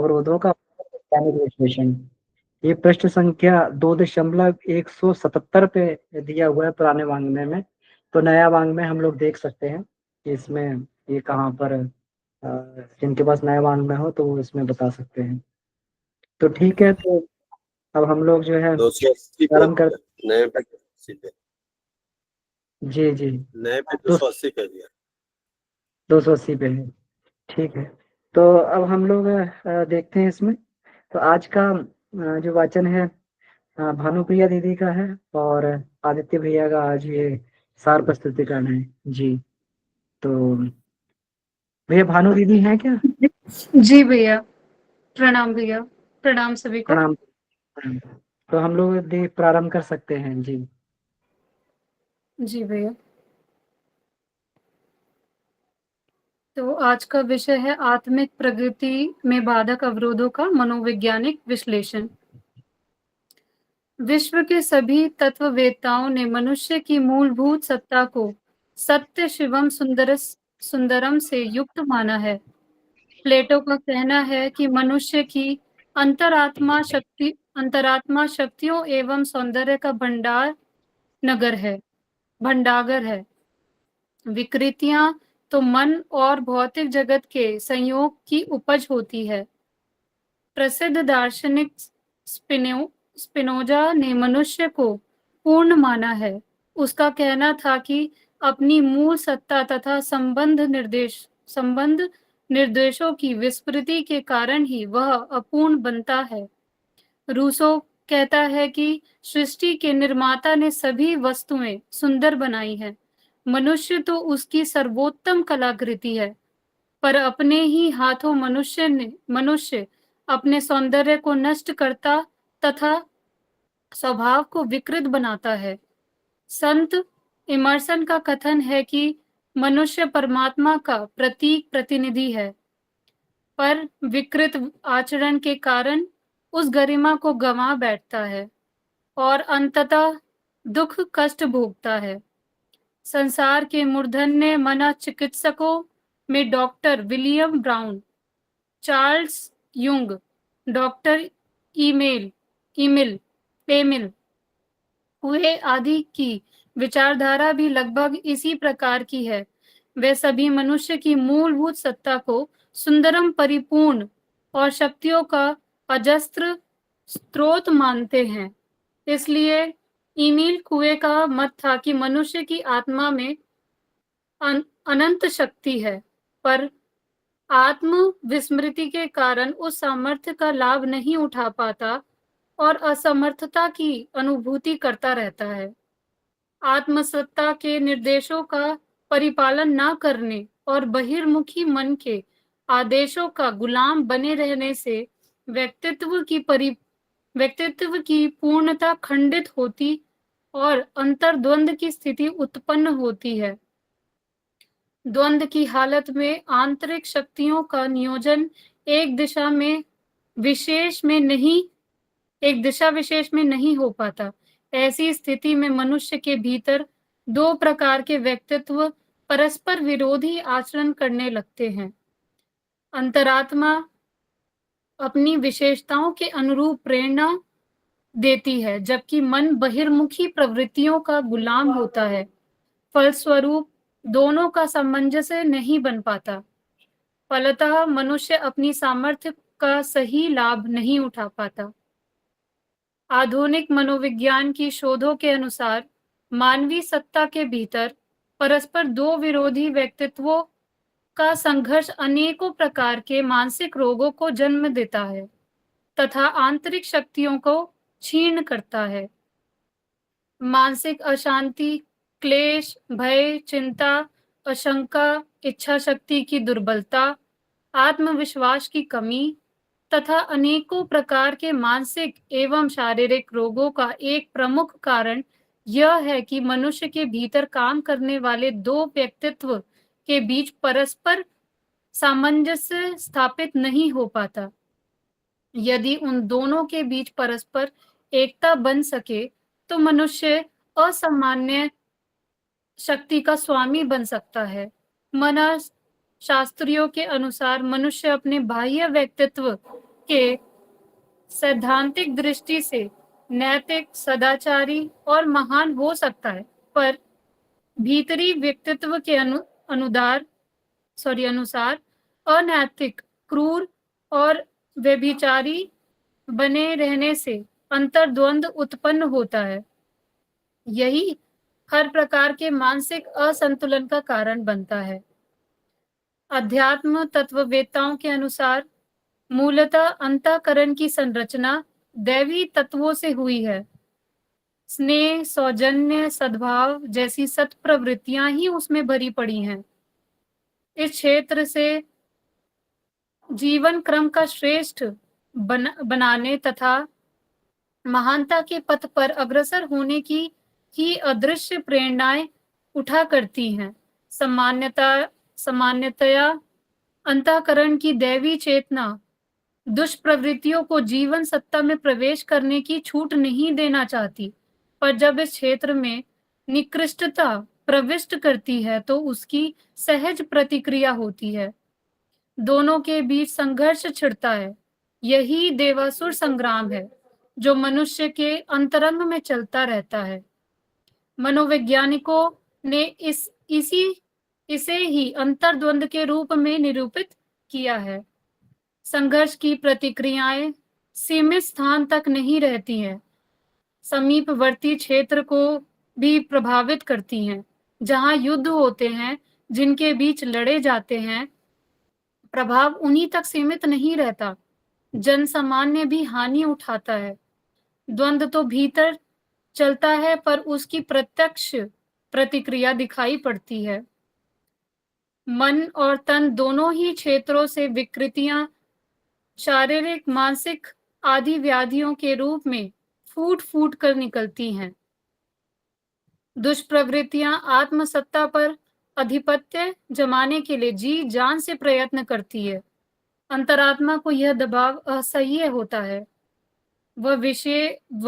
अवरोधों का वैज्ञानिक विश्लेषण। ये पृष्ठ संख्या 2.177 पे दिया हुआ है पुराने वाङ्मय में। तो नया वाङ्मय हम लोग देख सकते हैं कि इसमें ये कहाँ पर जिनके पास नया वाङ्मय हो तो वो इसमें बता सकते हैं। तो ठीक है, तो अब हम लोग जो है 280 पे प्रारंभ कर। नए पे 280 पे जी जी। नए पे दो 280 कर दिया। 280 पे है। ठीक है, तो अब हम लोग देखते हैं इसमें। तो आज का जो वाचन है भानुप्रिया दीदी का है, और आदित्य भैया का आज ये सार प्रस्तुतिकरण है। जी, तो भैया भानु दीदी हैं क्या? जी भैया, प्रणाम भैया, प्रणाम सभी को। प्रणाम प्रणाम। तो हम लोग प्रारंभ कर सकते हैं। जी जी भैया, तो आज का विषय है आत्मिक प्रगति में बाधक अवरोधों का मनोवैज्ञानिक विश्लेषण। विश्व के सभी तत्ववेत्ताओं ने मनुष्य की मूलभूत सत्ता को सत्य शिवम सुंदरम से युक्त माना है। प्लेटो का कहना है कि मनुष्य की अंतरात्मा शक्तियों एवं सौंदर्य का भंडागर है। विकृतियां तो मन और भौतिक जगत के संयोग की उपज होती है। प्रसिद्ध दार्शनिक स्पिनोजा ने मनुष्य को पूर्ण माना है। उसका कहना था कि अपनी मूल सत्ता तथा संबंध निर्देशों की विस्मृति के कारण ही वह अपूर्ण बनता है। रूसो कहता है कि सृष्टि के निर्माता ने सभी वस्तुएं सुंदर बनाई हैं। मनुष्य तो उसकी सर्वोत्तम कलाकृति है, पर अपने ही हाथों मनुष्य अपने सौंदर्य को नष्ट करता तथा स्वभाव को विकृत बनाता है। संत इमर्सन का कथन है कि मनुष्य परमात्मा का प्रतिनिधि है, पर विकृत आचरण के कारण उस गरिमा को गंवा बैठता है और अंततः दुख कष्ट भोगता है। संसार के मूर्धन्य मनोचिकित्सकों में doctor William Brown, Charles Jung, doctor Emil पेमिल हुए आदि की विचारधारा भी लगभग इसी प्रकार की है। वे सभी मनुष्य की मूलभूत सत्ता को सुंदरम, परिपूर्ण और शक्तियों का अजस्त्र स्रोत मानते हैं। इसलिए ईमिल कुए का मत था कि मनुष्य की आत्मा में अनंत शक्ति है, पर आत्म विस्मृति के कारण उस सामर्थ्य का लाभ नहीं उठा पाता और असमर्थता की अनुभूति करता रहता है। आत्मसत्ता के निर्देशों का परिपालन न करने और बहिर्मुखी मन के आदेशों का गुलाम बने रहने से व्यक्तित्व की पूर्णता खंडित होती और अंतर्द्वंद की स्थिति उत्पन्न होती है। द्वंद की हालत में आंतरिक शक्तियों का नियोजन एक दिशा विशेष में नहीं हो पाता। ऐसी स्थिति में मनुष्य के भीतर दो प्रकार के व्यक्तित्व परस्पर विरोधी आचरण करने लगते हैं। अंतरात्मा अपनी विशेषताओं के अनुरूप प्रेरणा देती है, जबकि मन बहिर्मुखी प्रवृत्तियों का गुलाम होता है। फलस्वरूप दोनों का सामंजस्य नहीं बन पाता। फलतः मनुष्य अपनी सामर्थ्य का सही लाभ नहीं उठा पाता। आधुनिक मनोविज्ञान की शोधों के अनुसार मानवीय सत्ता के भीतर परस्पर दो विरोधी व्यक्तित्वों का संघर्ष अनेकों प्रकार के मानसिक रोगों को जन्म देता है तथा आंतरिक शक्तियों को क्षीण करता है। मानसिक अशांति, क्लेश, भय, चिंता, आशंका, इच्छा शक्ति की दुर्बलता, आत्मविश्वास की कमी तथा अनेकों प्रकार के मानसिक एवं शारीरिक रोगों का एक प्रमुख कारण यह है कि मनुष्य के भीतर काम करने वाले दो व्यक्तित्व के बीच परस्पर सामंजस्य स्थापित नहीं हो पाता। यदि उन दोनों के बीच परस्पर एकता बन सके तो मनुष्य असामान्य शक्ति का स्वामी बन सकता है। मनोशास्त्रियों के अनुसार मनुष्य अपने बाह्य व्यक्तित्व के सैद्धांतिक दृष्टि से नैतिक, सदाचारी और महान हो सकता है, पर भीतरी व्यक्तित्व के अनुसार अनैतिक, क्रूर और व्यभिचारी बने रहने से अंतर्द्वंद उत्पन्न होता है। यही हर प्रकार के मानसिक असंतुलन का कारण बनता है। अध्यात्म तत्ववेत्ताओं के अनुसार मूलतः अंतःकरण की संरचना दैवी तत्वों से हुई है। स्नेह, सौजन्य, सद्भाव जैसी सत प्रवृत्तियां ही उसमें भरी पड़ी हैं। इस क्षेत्र से जीवन क्रम का श्रेष्ठ बनाने तथा महानता के पथ पर अग्रसर होने की ही अदृश्य प्रेरणाएं उठा करती हैं। सामान्यतया अंतःकरण की दैवी चेतना दुष्प्रवृत्तियों को जीवन सत्ता में प्रवेश करने की छूट नहीं देना चाहती, पर जब इस क्षेत्र में निकृष्टता प्रविष्ट करती है तो उसकी सहज प्रतिक्रिया होती है। दोनों के बीच संघर्ष छिड़ता है। यही देवासुर संग्राम है जो मनुष्य के अंतरंग में चलता रहता है। मनोवैज्ञानिकों ने इसे ही अंतर्द्वंद के रूप में निरूपित किया है। संघर्ष की प्रतिक्रियाएं सीमित स्थान तक नहीं रहती हैं, समीपवर्ती क्षेत्र को भी प्रभावित करती हैं। जहां युद्ध होते हैं, जिनके बीच लड़े जाते हैं, प्रभाव उन्हीं तक सीमित नहीं रहता, जन सामान्य भी हानि उठाता है। द्वंद्व तो भीतर चलता है, पर उसकी प्रत्यक्ष प्रतिक्रिया दिखाई पड़ती है। मन और तन दोनों ही क्षेत्रों से विकृतियां शारीरिक, मानसिक आदि व्याधियों के रूप में फूट फूट कर निकलती हैं। दुष्प्रवृत्तियां आत्मसत्ता पर आधिपत्य जमाने के लिए जी जान से प्रयत्न करती है। अंतरात्मा को यह दबाव असह्य होता है। वह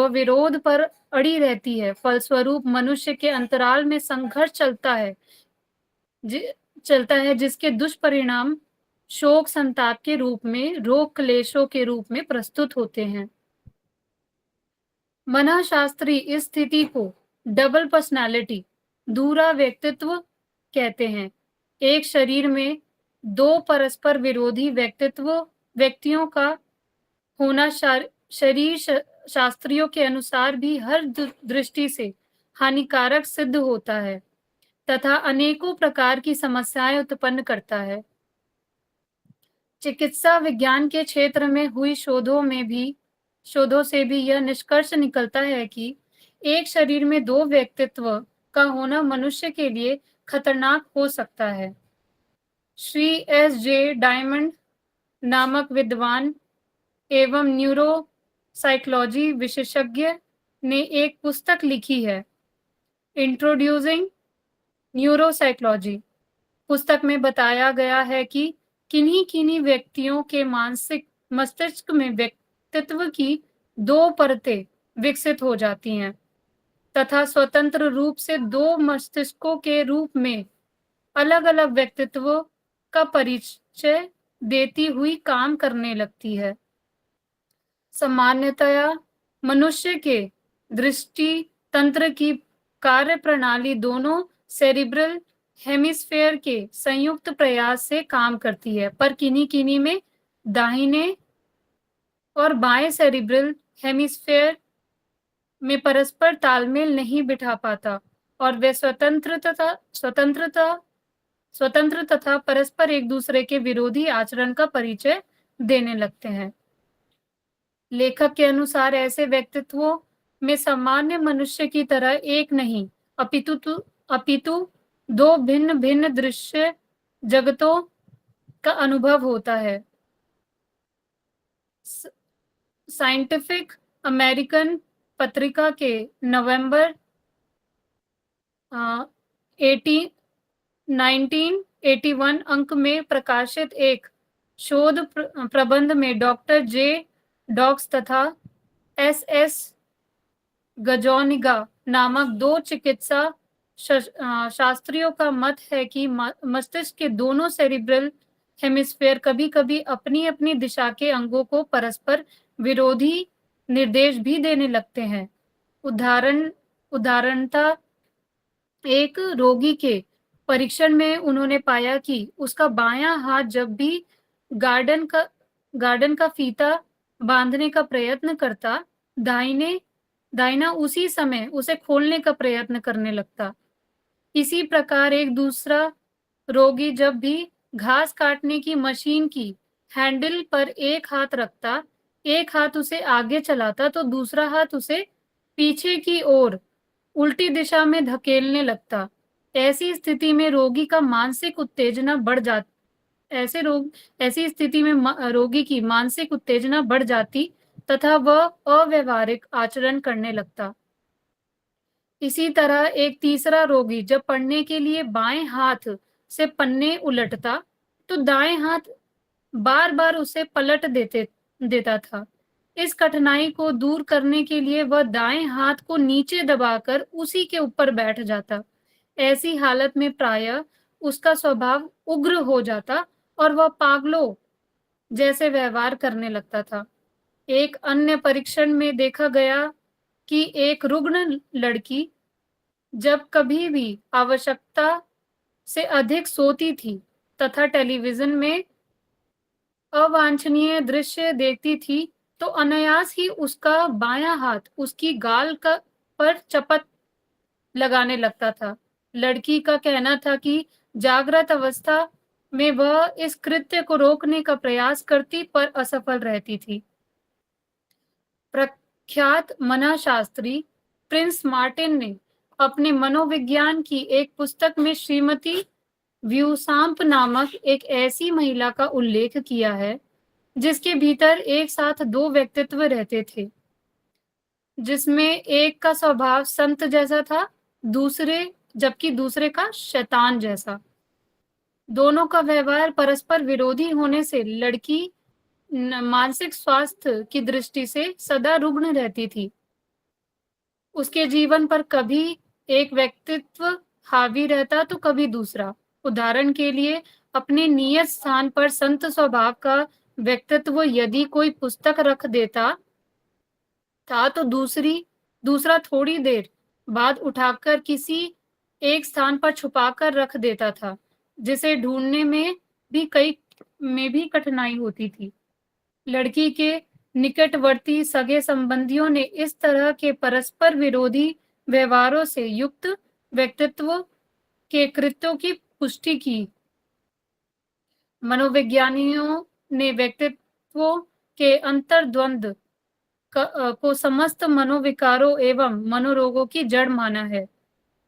विरोध पर अड़ी रहती है। फलस्वरूप मनुष्य के अंतराल में संघर्ष चलता है जिसके दुष्परिणाम शोक, संताप के रूप में, रोग, क्लेशों के रूप में प्रस्तुत होते हैं। मनःशास्त्री इस स्थिति को डबल पर्सनालिटी, दूसरा व्यक्तित्व कहते हैं। एक शरीर में दो परस्पर विरोधी व्यक्तियों का होना शरीर शास्त्रियों के अनुसार भी हर दृष्टि से हानिकारक सिद्ध होता है तथा अनेकों प्रकार की समस्याएं उत्पन्न करता है। चिकित्सा विज्ञान के क्षेत्र में हुई शोधों से भी यह निष्कर्ष निकलता है कि एक शरीर में दो व्यक्तित्व का होना मनुष्य के लिए खतरनाक हो सकता है। श्री S.J. डायमंड नामक विद्वान एवं न्यूरो साइकोलॉजी विशेषज्ञ ने एक पुस्तक लिखी है, इंट्रोड्यूसिंग न्यूरोसाइकोलॉजी। पुस्तक में बताया गया है कि किन्हीं व्यक्तियों के मस्तिष्क में व्यक्तित्व की दो परतें विकसित हो जाती हैं तथा स्वतंत्र रूप से दो मस्तिष्कों के रूप में अलग अलग व्यक्तित्वों का परिचय देती हुई काम करने लगती है। सामान्यतया मनुष्य के दृष्टि तंत्र की कार्य प्रणाली दोनों सेरिब्रल हेमिस्फेयर के संयुक्त प्रयास से काम करती है, पर किन्हीं में दाहिने और बाएं सेरिब्रल हेमिस्फेयर में परस्पर तालमेल नहीं बिठा पाता और वे स्वतंत्र तथा परस्पर एक दूसरे के विरोधी आचरण का परिचय देने लगते हैं। लेखक के अनुसार ऐसे व्यक्तित्वों में सामान्य मनुष्य की तरह एक नहीं, अपितु दो भिन्न भिन्न दृश्य जगतों का अनुभव होता है। साइंटिफिक अमेरिकन पत्रिका के नवंबर 1981 अंक में प्रकाशित एक शोध प्रबंध में डॉक्टर J. डॉक्स तथा S.S. गजोनिगा नामक दो चिकित्सा शास्त्रियों का मत है कि मस्तिष्क के दोनों सेरिब्रल हेमिस्फेयर कभी कभी अपनी अपनी दिशा के अंगों को परस्पर विरोधी निर्देश भी देने लगते हैं। उदाहरणता एक रोगी के परीक्षण में उन्होंने पाया कि उसका बायां हाथ जब भी गार्डन का गार्डन का फीता बांधने का प्रयत्न करता, दाहिना उसी समय उसे खोलने का प्रयत्न करने लगता। इसी प्रकार एक दूसरा रोगी जब भी घास काटने की मशीन की हैंडल पर एक हाथ रखता, एक हाथ उसे आगे चलाता तो दूसरा हाथ उसे पीछे की ओर उल्टी दिशा में धकेलने लगता। ऐसी स्थिति में रोगी का मानसिक उत्तेजना बढ़ जाती ऐसी स्थिति में रोगी की मानसिक उत्तेजना बढ़ जाती तथा वह अव्यवहारिक आचरण करने लगता। इसी तरह एक तीसरा रोगी जब पढ़ने के लिए बाएं हाथ से पन्ने उलटता तो दाएं हाथ बार बार उसे पलट देता था। इस कठिनाई को दूर करने के लिए वह दाएं हाथ को नीचे दबाकर उसी के ऊपर बैठ जाता। ऐसी हालत में प्रायः उसका स्वभाव उग्र हो जाता और वह पागलों जैसे व्यवहार करने लगता था। एक अन्य परीक्षण में देखा गया कि एक रुग्ण लड़की जब कभी भी आवश्यकता से अधिक सोती थी तथा टेलीविजन में अवांछनीय दृश्य देखती थी तो अनायास ही उसका बायां हाथ उसकी गाल पर चपत लगाने लगता था। लड़की का कहना था कि जागृत अवस्था में वह इस कृत्य को रोकने का प्रयास करती पर असफल रहती थी। प्रख्यात मनःशास्त्री प्रिंस मार्टिन ने अपने मनोविज्ञान की एक पुस्तक में श्रीमती व्यूसाम्प नामक एक ऐसी महिला का उल्लेख किया है जिसके भीतर एक साथ दो व्यक्तित्व रहते थे, जिसमें एक का स्वभाव संत जैसा था, जबकि दूसरे का शैतान जैसा। दोनों का व्यवहार परस्पर विरोधी होने से लड़की मानसिक स्वास्थ्य की दृष्टि से सदा रुग्ण रहती थी। उसके जीवन पर कभी एक व्यक्तित्व हावी रहता तो कभी दूसरा। उदाहरण के लिए अपने नियत स्थान पर संत स्वभाव का व्यक्तित्व यदि कोई पुस्तक रख देता था तो दूसरा थोड़ी देर बाद उठाकर किसी एक स्थान पर छुपाकर रख देता था, जिसे ढूंढने में भी कठिनाई होती थी। लड़की के निकटवर्ती सगे संबंधियों ने इस तरह के परस्पर विरोधी व्यवहारों से युक्त व्यक्तित्व के कृत्यों की पुष्टि की। मनोविज्ञानियों ने व्यक्तित्वों के अंतर्द्वंद को समस्त मनोविकारों एवं मनोरोगों की जड़ माना है।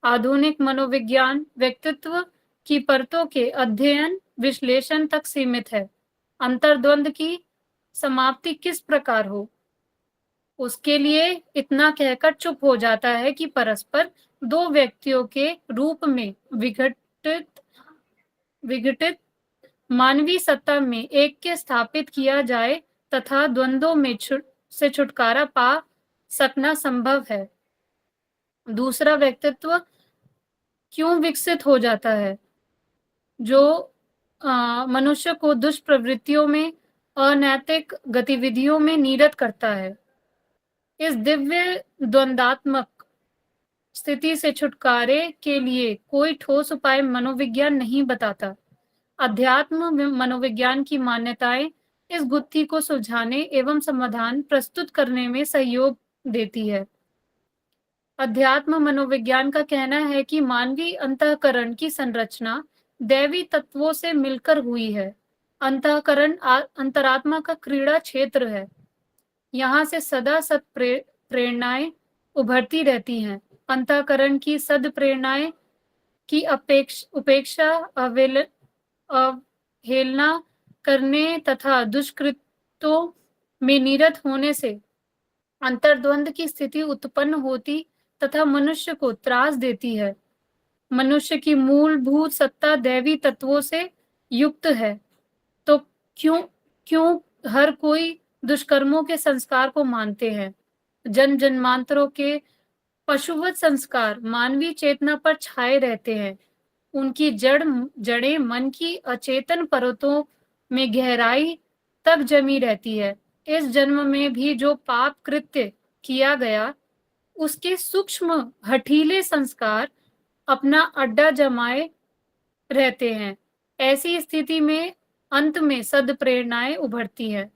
आधुनिक मनोविज्ञान व्यक्तित्व की परतों के अध्ययन विश्लेषण तक सीमित है। अंतर्द्वंद की समाप्ति किस प्रकार हो, उसके लिए इतना कहकर चुप हो जाता है कि परस्पर दो व्यक्तियों के रूप में विघटित मानवीय सत्ता में ऐक्य स्थापित किया जाए तथा द्वंद्वों में से छुटकारा पा सकना संभव है। दूसरा व्यक्तित्व क्यों विकसित हो जाता है जो मनुष्य को दुष्प्रवृत्तियों में, अनैतिक गतिविधियों में नीरत करता है। इस दिव्य द्वंद्वात्मक स्थिति से छुटकारे के लिए कोई ठोस उपाय मनोविज्ञान नहीं बताता। अध्यात्म मनोविज्ञान की मान्यताएं इस गुत्थी को सुलझाने एवं समाधान प्रस्तुत करने में सहयोग देती है। अध्यात्म मनोविज्ञान का कहना है कि मानवीय अंतःकरण की संरचना दैवी तत्वों से मिलकर हुई है। अंतःकरण अंतरात्मा का क्रीड़ा क्षेत्र है। यहाँ से सदा सद प्रेरणाएं उभरती रहती हैं। अंतःकरण की सद प्रेरणाएं की उपेक्षा, अवहेलना करने तथा दुष्कृत्यों में निरत होने से अंतर्द्वंद की स्थिति उत्पन्न होती तथा मनुष्य को त्रास देती है। मनुष्य की मूलभूत सत्ता दैवी तत्वों से युक्त है, तो क्यों हर कोई दुष्कर्मों के संस्कार को मानते हैं। जन्मांतरों के पशुवत संस्कार मानवीय चेतना पर छाए रहते हैं। उनकी जड़ें मन की अचेतन परतों में गहराई तक जमी रहती है। इस जन्म में भी जो पाप कृत्य किया गया, उसके सूक्ष्म हठीले संस्कार अपना अड्डा जमाए रहते हैं। ऐसी स्थिति में अंत में सद्प्रेरणाएं उभरती हैं,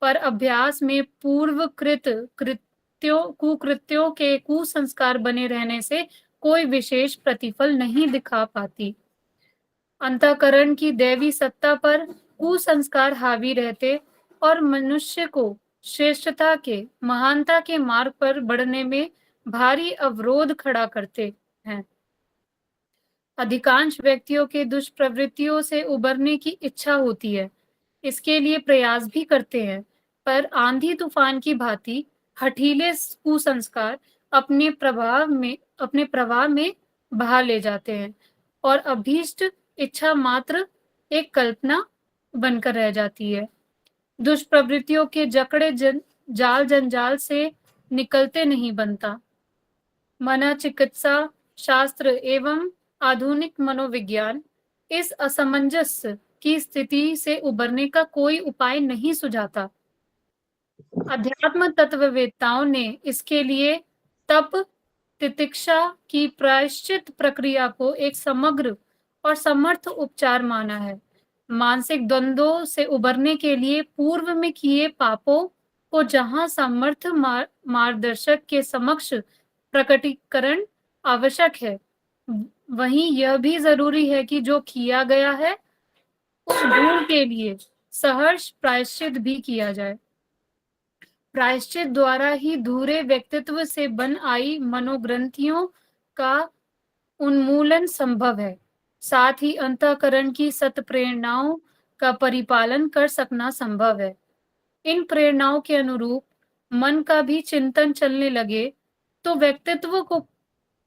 पर अभ्यास में पूर्वकृत कुकृत्यों के कुसंस्कार बने रहने से कोई विशेष प्रतिफल नहीं दिखा पाती। अंतःकरण की दैवी सत्ता पर कुसंस्कार हावी रहते और मनुष्य को श्रेष्ठता के, महानता के मार्ग पर बढ़ने में भारी अवरोध खड़ा करते हैं। अधिकांश व्यक्तियों के दुष्प्रवृत्तियों से उबरने की इच्छा होती है, इसके लिए प्रयास भी करते हैं, पर आंधी तूफान की भांति हठीले कुसंस्कार अपने प्रवाह में बहा ले जाते हैं और अभीष्ट इच्छा मात्र एक कल्पना बनकर रह जाती है। दुष्प्रवृत्तियों के जकड़े जाल जंजाल से निकलते नहीं बनता। मनोचिकित्सा शास्त्र एवं आधुनिक मनोविज्ञान इस असमंजस की स्थिति से उबरने का कोई उपाय नहीं सुझाता। अध्यात्म तत्ववेत्ताओं ने इसके लिए तप, तितिक्षा की प्रायश्चित प्रक्रिया को एक समग्र और समर्थ उपचार माना है। मानसिक द्वंद्वों से उबरने के लिए पूर्व में किए पापों को जहां समर्थ मार्गदर्शक के समक्ष प्रकटीकरण आवश्यक है, वहीं यह भी जरूरी है कि जो किया गया है उस भूल के लिए सहर्ष प्रायश्चित भी किया जाए। प्रायश्चित द्वारा ही धूरे व्यक्तित्व से बन आई मनोग्रंथियों का उन्मूलन संभव है। साथ ही अंतःकरण की सत प्रेरणाओं का परिपालन कर सकना संभव है। इन प्रेरणाओं के अनुरूप मन का भी चिंतन चलने लगे तो व्यक्तित्व को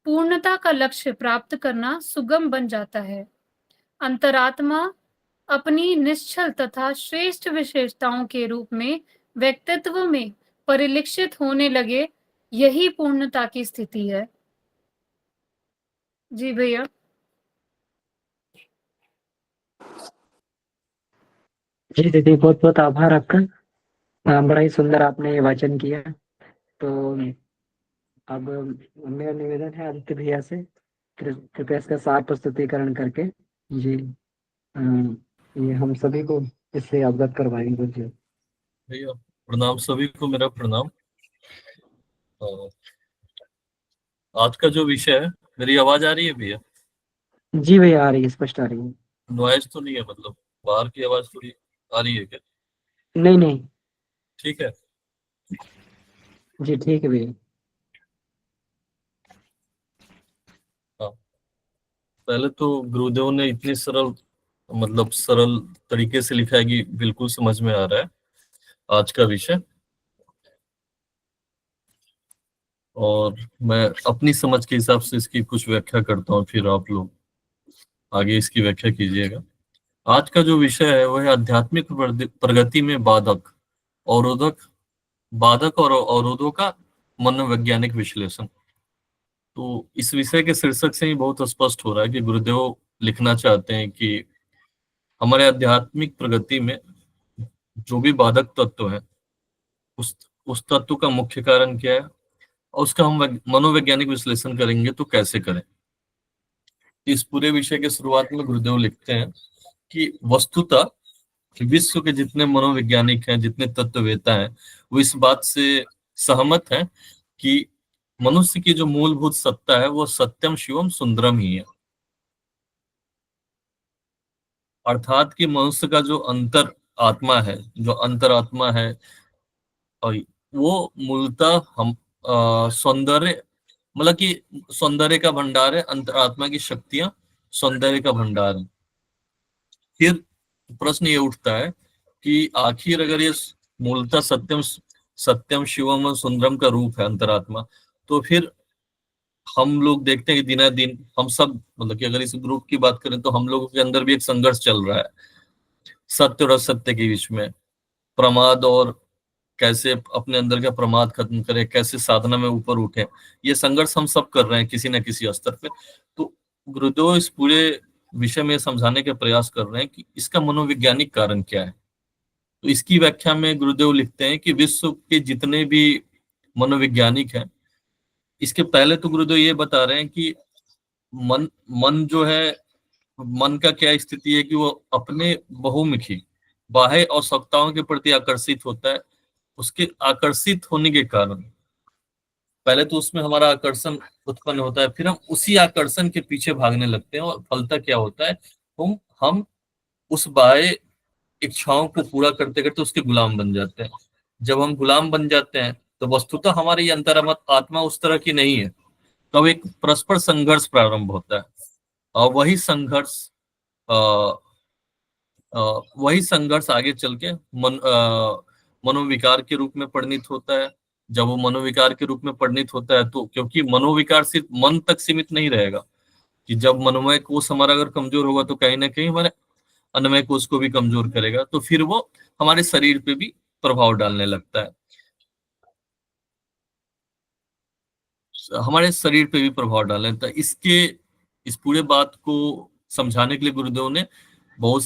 पूर्णता का लक्ष्य प्राप्त करना सुगम बन जाता है। अंतरात्मा अपनी निश्चल तथा श्रेष्ठ विशेषताओं के रूप में व्यक्तित्व में परिलक्षित होने लगे, यही पूर्णता की स्थिति है। जी भैया। जी दीदी, बहुत बहुत आभार आपका। बड़ा ही सुंदर आपने ये वाचन किया। तो अब मेरा निवेदन है आदित्य भैया से, कृपया इसका सार प्रस्तुतिकरण करके जी ये हम सभी को इससे अवगत करवाएंगे। जी भैया प्रणाम, सभी को मेरा प्रणाम। आज का जो विषय है, मेरी आवाज आ रही है भैया? जी भैया, आ रही है, स्पष्ट आ रही है। नॉइज तो नहीं है, मतलब बाहर की आवाज थोड़ी आ रही है क्या? नहीं नहीं, ठीक है। जी ठीक है भैया। हाँ, पहले तो गुरुदेव ने इतनी सरल तरीके से लिखा है कि बिल्कुल समझ में आ रहा है आज का विषय। और मैं अपनी समझ के हिसाब से इसकी कुछ व्याख्या करता हूँ, फिर आप लोग आगे इसकी व्याख्या कीजिएगा। आज का जो विषय है वह है आध्यात्मिक प्रगति में बाधक और अवरोधों का मनोवैज्ञानिक विश्लेषण। तो इस विषय के शीर्षक से ही बहुत स्पष्ट हो रहा है कि गुरुदेव लिखना चाहते हैं कि हमारे आध्यात्मिक प्रगति में जो भी बाधक तत्व है, उस तत्व का मुख्य कारण क्या है और उसका हम मनोवैज्ञानिक विश्लेषण करेंगे तो कैसे करें। इस पूरे विषय के शुरुआत में गुरुदेव लिखते हैं कि वस्तुतः विश्व के जितने मनोवैज्ञानिक हैं, जितने तत्ववेत्ता हैं, वो इस बात से सहमत हैं कि मनुष्य की जो मूलभूत सत्ता है वो सत्यम शिवम सुंदरम ही है। अर्थात कि मनुष्य का जो अंतर आत्मा है, और वो मूलतः हम सौंदर्य, मतलब कि सौंदर्य का भंडार है। अंतरात्मा की शक्तियां सौंदर्य का भंडार है। फिर प्रश्न ये उठता है कि आखिर अगर ये मूलतः सत्यम शिवम और सुंदरम का रूप है अंतरात्मा, तो फिर हम लोग देखते हैं कि दिना दिन हम सब, मतलब कि अगर इस ग्रुप की बात करें तो हम लोगों के अंदर भी एक संघर्ष चल रहा है सत्य और असत्य के बीच में। प्रमाद और कैसे अपने अंदर का प्रमाद खत्म करें, कैसे साधना में ऊपर उठे, ये संघर्ष हम सब कर रहे हैं किसी न किसी स्तर पे। तो गुरुदेव इस पूरे विषय में समझाने के प्रयास कर रहे हैं कि इसका मनोवैज्ञानिक कारण क्या है। तो इसकी व्याख्या में गुरुदेव लिखते हैं कि विश्व के जितने भी मनोवैज्ञानिक हैं, इसके पहले तो गुरुदेव ये बता रहे हैं कि मन मन जो है, मन का क्या स्थिति है कि वो अपने बहुमुखी बाह्य आवश्यकताओं के प्रति आकर्षित होता है। उसके आकर्षित होने के कारण पहले तो उसमें हमारा आकर्षण उत्पन्न होता है, फिर हम उसी आकर्षण के पीछे भागने लगते हैं, और फलतः क्या होता है, हम उस बाह्य इच्छाओं को पूरा करते करते उसके गुलाम बन जाते हैं। जब हम गुलाम बन जाते हैं तो वस्तुतः हमारी आत्मा उस तरह की नहीं है। तब एक परस्पर संघर्ष प्रारंभ होता है, और वही संघर्ष आगे चल के मनोविकार के रूप में परिणित होता है। जब वो मनोविकार के रूप में परिणित होता है, तो क्योंकि मनोविकार सिर्फ मन तक सीमित नहीं रहेगा, कि जब मनोमय कोष हमारा अगर कमजोर होगा तो कहीं ना कहीं हमारे अन्नमय कोष को भी कमजोर करेगा, तो फिर वो हमारे शरीर पे भी प्रभाव डालने लगता है, हमारे शरीर पे भी प्रभाव डालने लगता है। इस पूरे बात को समझाने के लिए गुरुदेव ने बहुत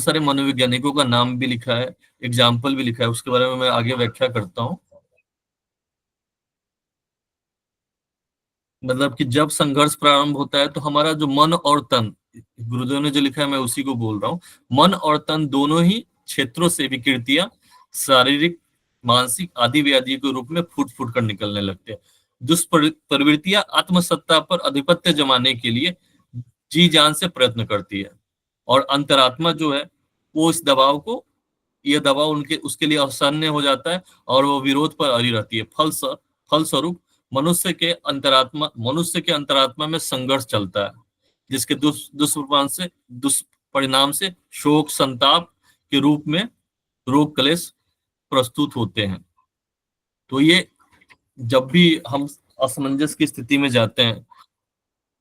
सारे मनोवैज्ञानिकों का नाम भी लिखा है, एग्जाम्पल भी लिखा है, उसके बारे में मैं आगे व्याख्या करता हूँ। मतलब कि जब संघर्ष प्रारंभ होता है तो हमारा जो मन और तन, गुरुदेव ने जो लिखा है मैं उसी को बोल रहा हूँ, मन और तन दोनों ही क्षेत्रों से विकृतियां शारीरिक, मानसिक आदि व्याधि के रूप में फूट फूट कर निकलने लगते हैं। दुष्प्रवृत्तियां आत्मसत्ता पर आधिपत्य जमाने के लिए जी जान से प्रयत्न करती है, और अंतरात्मा जो है वो इस दबाव को, यह दबाव उसके लिए असहनीय हो जाता है, और वो विरोध पर अड़ी रहती है। फलस्वरूप मनुष्य के अंतरात्मा में संघर्ष चलता है, जिसके दुष्परिणाम से शोक, संताप के रूप में रोग क्लेश प्रस्तुत होते हैं। तो ये जब भी हम असमंजस की स्थिति में जाते हैं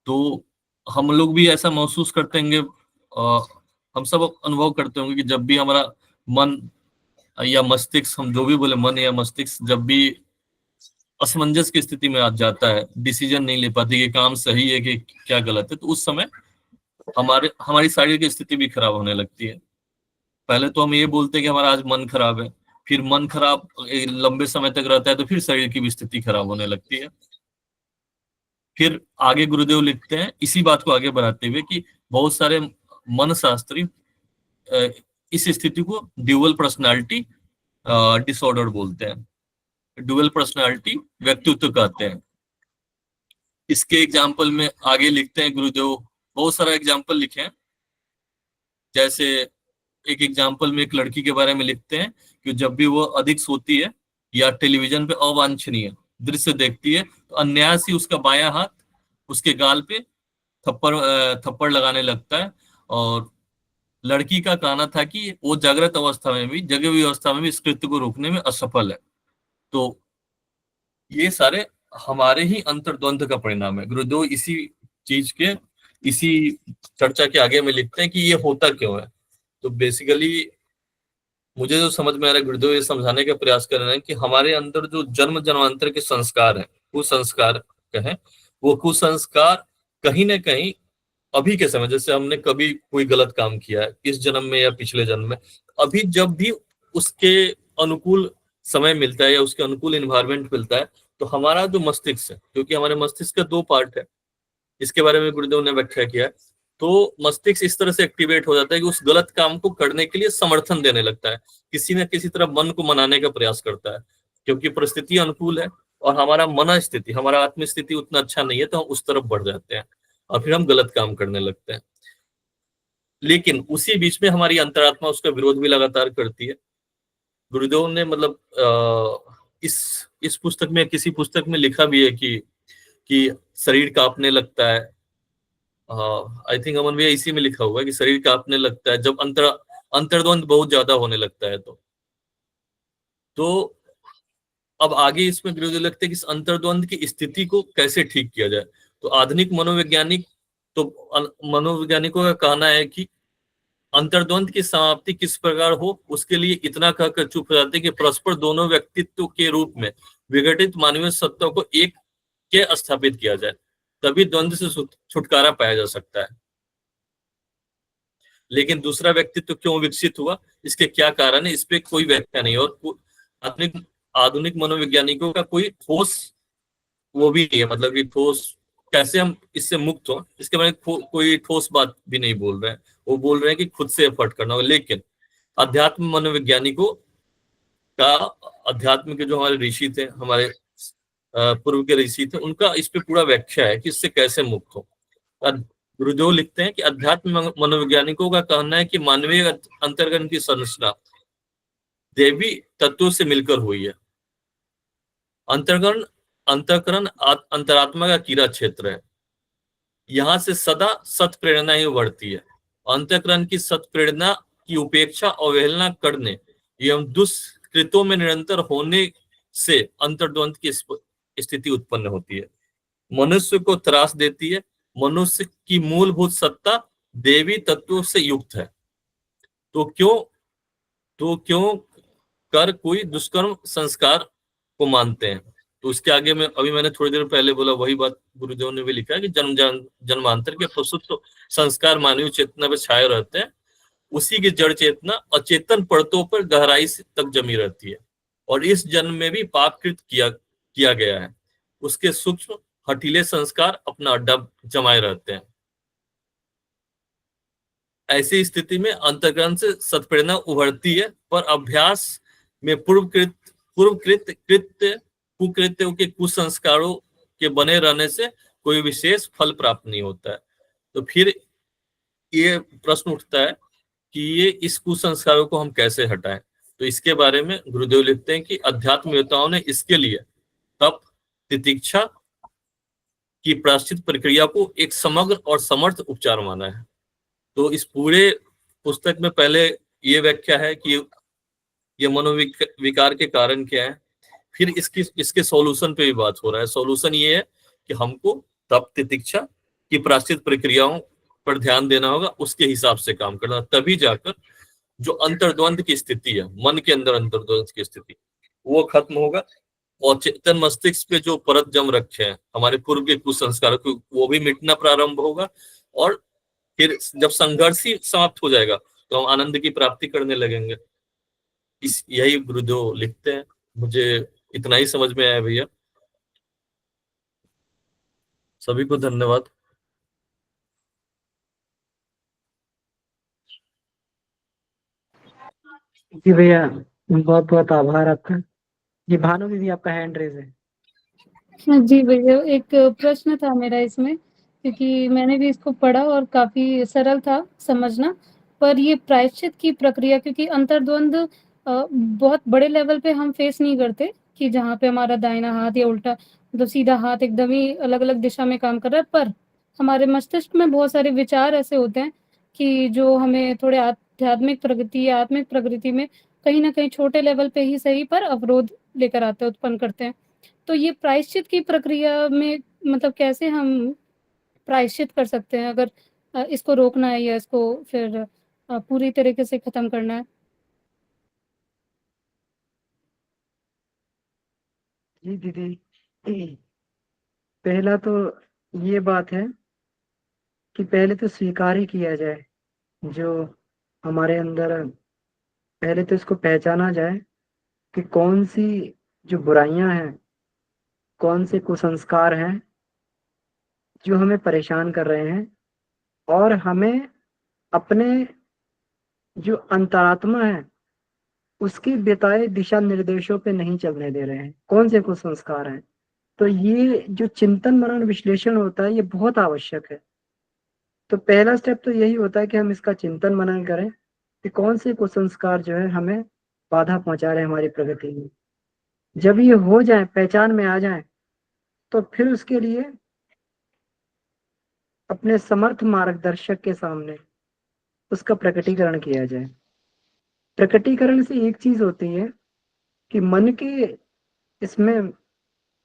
तो हम लोग भी ऐसा महसूस करते होंगे, हम सब अनुभव करते होंगे कि जब भी हमारा मन या मस्तिष्क, हम जो भी बोले, मन या मस्तिष्क जब भी असमंजस की स्थिति में आ जाता है, डिसीजन नहीं ले पाती कि काम सही है कि क्या गलत है, तो उस समय हमारी शारीरिक स्थिति भी खराब होने लगती है। पहले तो हम ये बोलते हैं कि हमारा आज मन खराब है, फिर मन खराब लंबे समय तक रहता है तो फिर शरीर की भी स्थिति खराब होने लगती है। फिर आगे गुरुदेव लिखते हैं इसी बात को आगे बढ़ाते हुए कि बहुत सारे मनशास्त्री इस स्थिति को ड्यूअल पर्सनालिटी डिसऑर्डर बोलते हैं, ड्यूअल पर्सनालिटी व्यक्तित्व कहते हैं। इसके एग्जाम्पल में आगे लिखते हैं गुरुदेव, बहुत सारा एग्जाम्पल लिखे हैं। जैसे एक एग्जाम्पल में एक लड़की के बारे में लिखते हैं कि जब भी वो अधिक सोती है या टेलीविजन पे अवांछनीय दृश्य देखती है तो अन्याय से उसका बायां हाथ उसके गाल पे थप्पड़ लगाने लगता है। और लड़की का कहना था कि वो जागृत अवस्था में भी, जगी हुई अवस्था में भी इस कृत्य को रोकने में असफल है। तो ये सारे हमारे ही अंतर्द्वंद का परिणाम है। गुरुदेव इसी चर्चा के आगे में लिखते हैं कि ये होता क्यों है। तो बेसिकली मुझे जो समझ में आ रहा है, गुरुदेव ये समझाने का प्रयास कर रहे हैं कि हमारे अंदर जो जन्म जन्मांतर के संस्कार हैं, कुसंस्कार कहें, वो कुसंस्कार कहीं ना कहीं अभी के समय, जैसे हमने कभी कोई गलत काम किया है इस जन्म में या पिछले जन्म में, अभी जब भी उसके अनुकूल समय मिलता है या उसके अनुकूल इन्वायरमेंट मिलता है तो हमारा जो मस्तिष्क है, क्योंकि हमारे मस्तिष्क के 2 पार्ट है, इसके बारे में गुरुदेव ने व्याख्या किया है, तो मस्तिष्क इस तरह से एक्टिवेट हो जाता है कि उस गलत काम को करने के लिए समर्थन देने लगता है, किसी न किसी तरह मन को मनाने का प्रयास करता है, क्योंकि परिस्थिति अनुकूल है और हमारा मन स्थिति, हमारा आत्मस्थिति उतना अच्छा नहीं है, तो हम उस तरफ बढ़ जाते हैं और फिर हम गलत काम करने लगते हैं। लेकिन उसी बीच में हमारी अंतरात्मा उसका विरोध भी लगातार करती है। गुरुदेव ने मतलब इस पुस्तक में, किसी पुस्तक में लिखा भी है कि शरीर कांपने लगता है। आई थिंक अमन भैया इसी में लिखा हुआ है कि शरीर कांपने लगता है जब अंतर्द्वंद बहुत ज्यादा होने लगता है। तो अब आगे इसमें गुरुदेव लगता है कि इस अंतर्द्वंद की स्थिति को कैसे ठीक किया जाए। तो आधुनिक मनोवैज्ञानिकों का कहना है कि अंतर्द्वंद की समाप्ति किस प्रकार हो, उसके लिए इतना कहकर चुप हो जाते हैं कि परस्पर दोनों व्यक्तित्व के रूप में विघटित मानवीय सत्ता को एक के स्थापित किया जाए, तभी द्वंद्व से छुटकारा पाया जा सकता है। लेकिन दूसरा व्यक्तित्व क्यों विकसित हुआ, इसके क्या कारण है, इस पे कोई व्याख्या नहीं। और आधुनिक आधुनिक मनोवैज्ञानिकों का कोई ठोस वो भी नहीं है, मतलब कि ठोस कैसे हम इससे मुक्त हो, इसके बारे में कोई ठोस बात भी नहीं बोल रहे हैं। वो बोल रहे हैं कि खुद से एफर्ट करना होगा। लेकिन अध्यात्म मनोवैज्ञानिकों का, अध्यात्म के जो हमारे ऋषि थे, हमारे पूर्व के ऋषि थे, उनका इस पे पूरा व्याख्या है कि इससे कैसे मुक्त हो। गुरुदेव लिखते हैं कि अध्यात्म मनोवैज्ञानिकों का कहना है कि मानवीय अंतर्गण की संरचना देवी तत्वों से मिलकर हुई है। अंतःकरण अंतरात्मा का कीड़ा क्षेत्र है। यहाँ से सदा सत प्रेरणा ही उभरती है। अंतःकरण की सत प्रेरणा की उपेक्षा अवहेलना करने एवं दुष्कृतों में निरंतर होने से अंतर्द्वंद की स्थिति उत्पन्न होती है। मनुष्य को त्रास देती है। मनुष्य की मूलभूत सत्ता देवी तत्वों से युक्त है। तो क्यों कर कोई दुष्कर्म संस्कार को मानते हैं। तो उसके आगे में अभी मैंने थोड़ी देर पहले बोला, वही बात गुरुदेव ने भी लिखा है कि जन्मांतर के प्रस्तुत तो संस्कार मानवीय चेतना पर छाए रहते हैं। उसी की जड़ चेतना अचेतन परतों पर गहराई से तक जमी रहती है और इस जन्म में भी पापकृत किया गया है। उसके सूक्ष्म हठीले संस्कार अपना अड्डा जमाए रहते हैं। ऐसी स्थिति में अंतःकरण से सत्प्रेरणा उभरती है, पर अभ्यास में कुकृत्यों के कुसंस्कारों के बने रहने से कोई विशेष फल प्राप्त नहीं होता है। तो फिर ये प्रश्न उठता है कि ये इस कुसंस्कारों को हम कैसे हटाएं। तो इसके बारे में गुरुदेव लिखते हैं कि अध्यात्मवेताओं ने इसके लिए तप, तितिक्षा की प्रायश्चित प्रक्रिया को एक समग्र और समर्थ उपचार माना है। तो इस पूरे पुस्तक में पहले ये व्याख्या है कि ये मनोविकार के कारण क्या है, फिर इसके सॉल्यूशन पे भी बात हो रहा है। सॉल्यूशन ये है कि हमको तप, तितिक्षा की प्रायश्चित प्रक्रियाओं पर ध्यान देना होगा, उसके हिसाब से काम करना, तभी जाकर जो अंतर्द्वंद की स्थिति है, मन के अंदर अंतर्द्वंद की स्थिति, वो खत्म होगा और चेतन मस्तिष्क पे जो परत जम रखे हैं हमारे पूर्व के कुसंस्कार, वो भी मिटना प्रारंभ होगा। और फिर जब संघर्ष ही समाप्त हो जाएगा तो हम आनंद की प्राप्ति करने लगेंगे। यही गुरुदेव लिखते हैं। मुझे इतना ही समझ में आया भैया। सभी को धन्यवाद। जी भैया, बहुत बहुत आभार आपका। जी भानु दीदी, आपका हैंड रेज है। जी भैया, एक प्रश्न था मेरा इसमें, क्योंकि मैंने भी इसको पढ़ा और काफी सरल था समझना। पर ये प्रायश्चित की प्रक्रिया, क्योंकि अंतर्द्वंद बहुत बड़े लेवल पे हम फेस नहीं करते कि जहाँ पे हमारा दाहिना हाथ या उल्टा, मतलब सीधा हाथ एकदम ही अलग अलग दिशा में काम कर रहा है, पर हमारे मस्तिष्क में बहुत सारे विचार ऐसे होते हैं कि जो हमें थोड़े आध्यात्मिक प्रगति या आत्मिक प्रगति में कहीं ना कहीं छोटे लेवल पे ही सही पर अवरोध लेकर आते हैं, उत्पन्न करते हैं। तो ये प्रायश्चित की प्रक्रिया में मतलब कैसे हम प्रायश्चित कर सकते हैं, अगर इसको रोकना है या इसको फिर पूरी तरीके से खत्म करना है? जी दीदी, पहला तो ये बात है कि पहले तो स्वीकार ही किया जाए जो हमारे अंदर, पहले तो इसको पहचाना जाए कि कौन सी जो बुराइयां हैं, कौन से कुसंस्कार हैं जो हमें परेशान कर रहे हैं और हमें अपने जो अंतरात्मा है उसके बताए दिशा निर्देशों पे नहीं चलने दे रहे हैं। कौन से कुसंस्कार हैं? तो ये जो चिंतन मनन विश्लेषण होता है ये बहुत आवश्यक है। तो पहला स्टेप तो यही होता है कि हम इसका चिंतन मनन करें कि कौन से कुसंस्कार जो है हमें बाधा पहुंचा रहे हैं हमारी प्रगति में। जब ये हो जाए, पहचान में आ जाए, तो फिर उसके लिए अपने समर्थ मार्गदर्शक के सामने उसका प्रकटीकरण किया जाए। प्रकटीकरण से एक चीज होती है कि मन के इसमें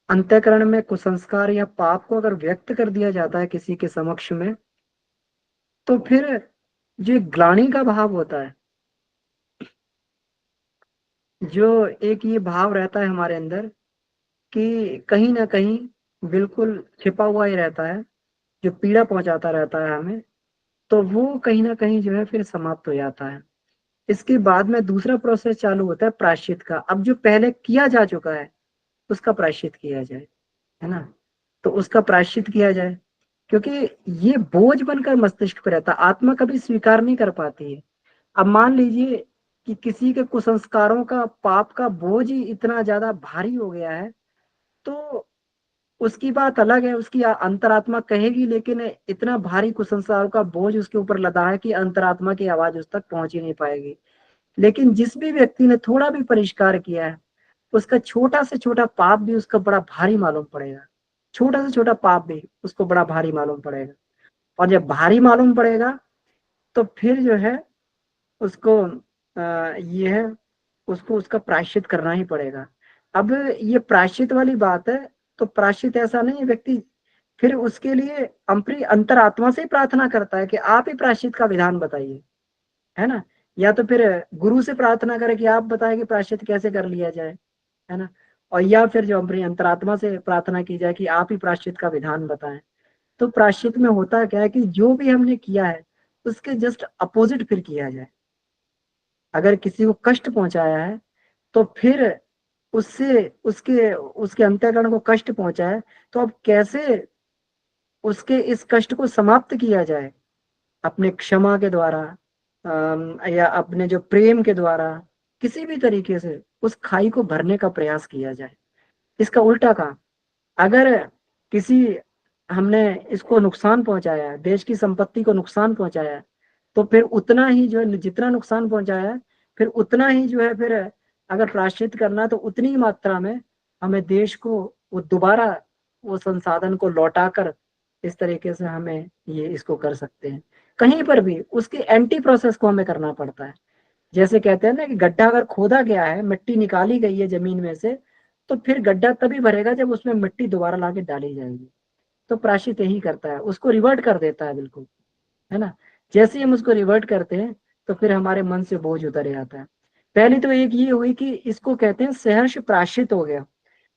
अंतःकरण में कुसंस्कार या पाप को अगर व्यक्त कर दिया जाता है किसी के समक्ष में, तो फिर जो एक ग्लानि का भाव होता है, जो एक ये भाव रहता है हमारे अंदर कि कहीं ना कहीं बिल्कुल छिपा हुआ ही रहता है जो पीड़ा पहुंचाता रहता है हमें, तो वो कहीं ना कहीं जो है फिर समाप्त हो जाता है। इसके बाद में दूसरा प्रोसेस चालू होता है प्रायश्चित का। अब जो पहले किया जा चुका है उसका प्रायश्चित किया जाए, है ना। तो उसका प्रायश्चित किया जाए, क्योंकि ये बोझ बनकर मस्तिष्क पर रहता, आत्मा कभी स्वीकार नहीं कर पाती है। अब मान लीजिए कि किसी के कुसंस्कारों का, पाप का बोझ ही इतना ज्यादा भारी हो गया है, तो उसकी बात अलग है, उसकी अंतरात्मा कहेगी, लेकिन इतना भारी कुसंस्कारों का बोझ उसके ऊपर लदा है कि अंतरात्मा की आवाज उस तक पहुंच ही नहीं पाएगी। लेकिन जिस भी व्यक्ति ने थोड़ा भी परिष्कार किया है, उसका छोटा से छोटा पाप भी उसका बड़ा भारी मालूम पड़ेगा। छोटा से छोटा पाप भी उसको बड़ा भारी मालूम पड़ेगा। और जब भारी मालूम पड़ेगा तो फिर जो है उसको ये है, उसको उसका प्रायश्चित करना ही पड़ेगा। अब ये प्रायश्चित वाली बात है, तो प्रायश्चित ऐसा नहीं है, व्यक्ति फिर उसके लिए अपनी अंतरात्मा से प्रार्थना करता है कि आप ही प्रायश्चित का विधान बताइए, है ना। या तो फिर गुरु से प्रार्थना करे कि आप बताएं कि प्रायश्चित कैसे कर लिया जाए, है ना। और या फिर जो अपनी अंतरात्मा से प्रार्थना की जाए कि आप ही प्रायश्चित का विधान बताएं। तो प्रायश्चित में होता क्या है कि जो भी हमने किया है उसके जस्ट अपोजिट फिर किया जाए। अगर किसी को कष्ट पहुंचाया है तो फिर उससे उसके उसके अंतःकरण को कष्ट पहुंचा है, तो अब कैसे उसके इस कष्ट को समाप्त किया जाए, अपने क्षमा के द्वारा, या अपने जो प्रेम के द्वारा, किसी भी तरीके से उस खाई को भरने का प्रयास किया जाए। इसका उल्टा काम, अगर किसी हमने इसको नुकसान पहुंचाया है, देश की संपत्ति को नुकसान पहुंचाया है, तो फिर उतना ही जो है, जितना नुकसान पहुंचाया है फिर उतना ही जो है, फिर अगर प्रायश्चित करना तो उतनी ही मात्रा में हमें देश को वो दोबारा वो संसाधन को लौटाकर इस तरीके से हमें ये इसको कर सकते हैं। कहीं पर भी उसके एंटी प्रोसेस को हमें करना पड़ता है। जैसे कहते हैं ना कि गड्ढा अगर खोदा गया है, मिट्टी निकाली गई है जमीन में से, तो फिर गड्ढा तभी भरेगा जब उसमें मिट्टी दोबारा लाके डाली जाएगी। तो प्रायश्चित यही करता है, उसको रिवर्ट कर देता है बिल्कुल, है ना। जैसे ही हम उसको रिवर्ट करते हैं तो फिर हमारे मन से बोझ उतर जाता है। पहली तो एक ये हुई कि इसको कहते हैं सहर्ष प्रायश्चित हो गया।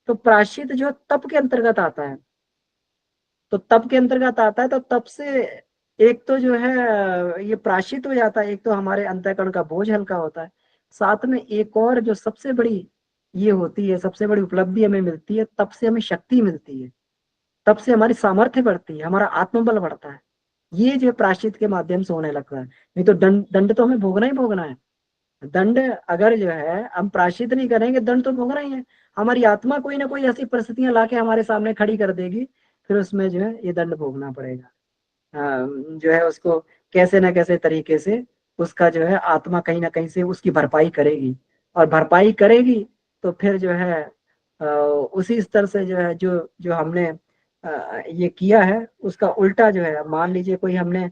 तो प्रायश्चित जो तप के अंतर्गत आता है, तो तप के अंतर्गत आता है, तो तप से एक तो जो है ये प्रायश्चित हो जाता है, एक तो हमारे अंतःकरण का बोझ हल्का होता है। साथ में एक और जो सबसे बड़ी ये होती है, सबसे बड़ी उपलब्धि हमें मिलती है, तप से हमें शक्ति मिलती है, तब से हमारी सामर्थ्य बढ़ती है, हमारा आत्मबल बढ़ता है। ये जो प्रायश्चित के माध्यम से होने लगता है। नहीं तो दंड दंड तो हमें भोगना ही भोगना है। दंड अगर जो है हम प्रायश्चित नहीं करेंगे, दंड तो भोगना ही है। हमारी आत्मा कोई ना कोई ऐसी परिस्थितियां लाके हमारे सामने खड़ी कर देगी, फिर उसमें जो है ये दंड भोगना पड़ेगा। जो है उसको कैसे ना कैसे तरीके से उसका जो है आत्मा कहीं ना कहीं से उसकी भरपाई करेगी, और भरपाई करेगी तो फिर जो है उसी स्तर से जो है जो जो हमने ये किया है उसका उल्टा जो है, मान लीजिए कोई हमने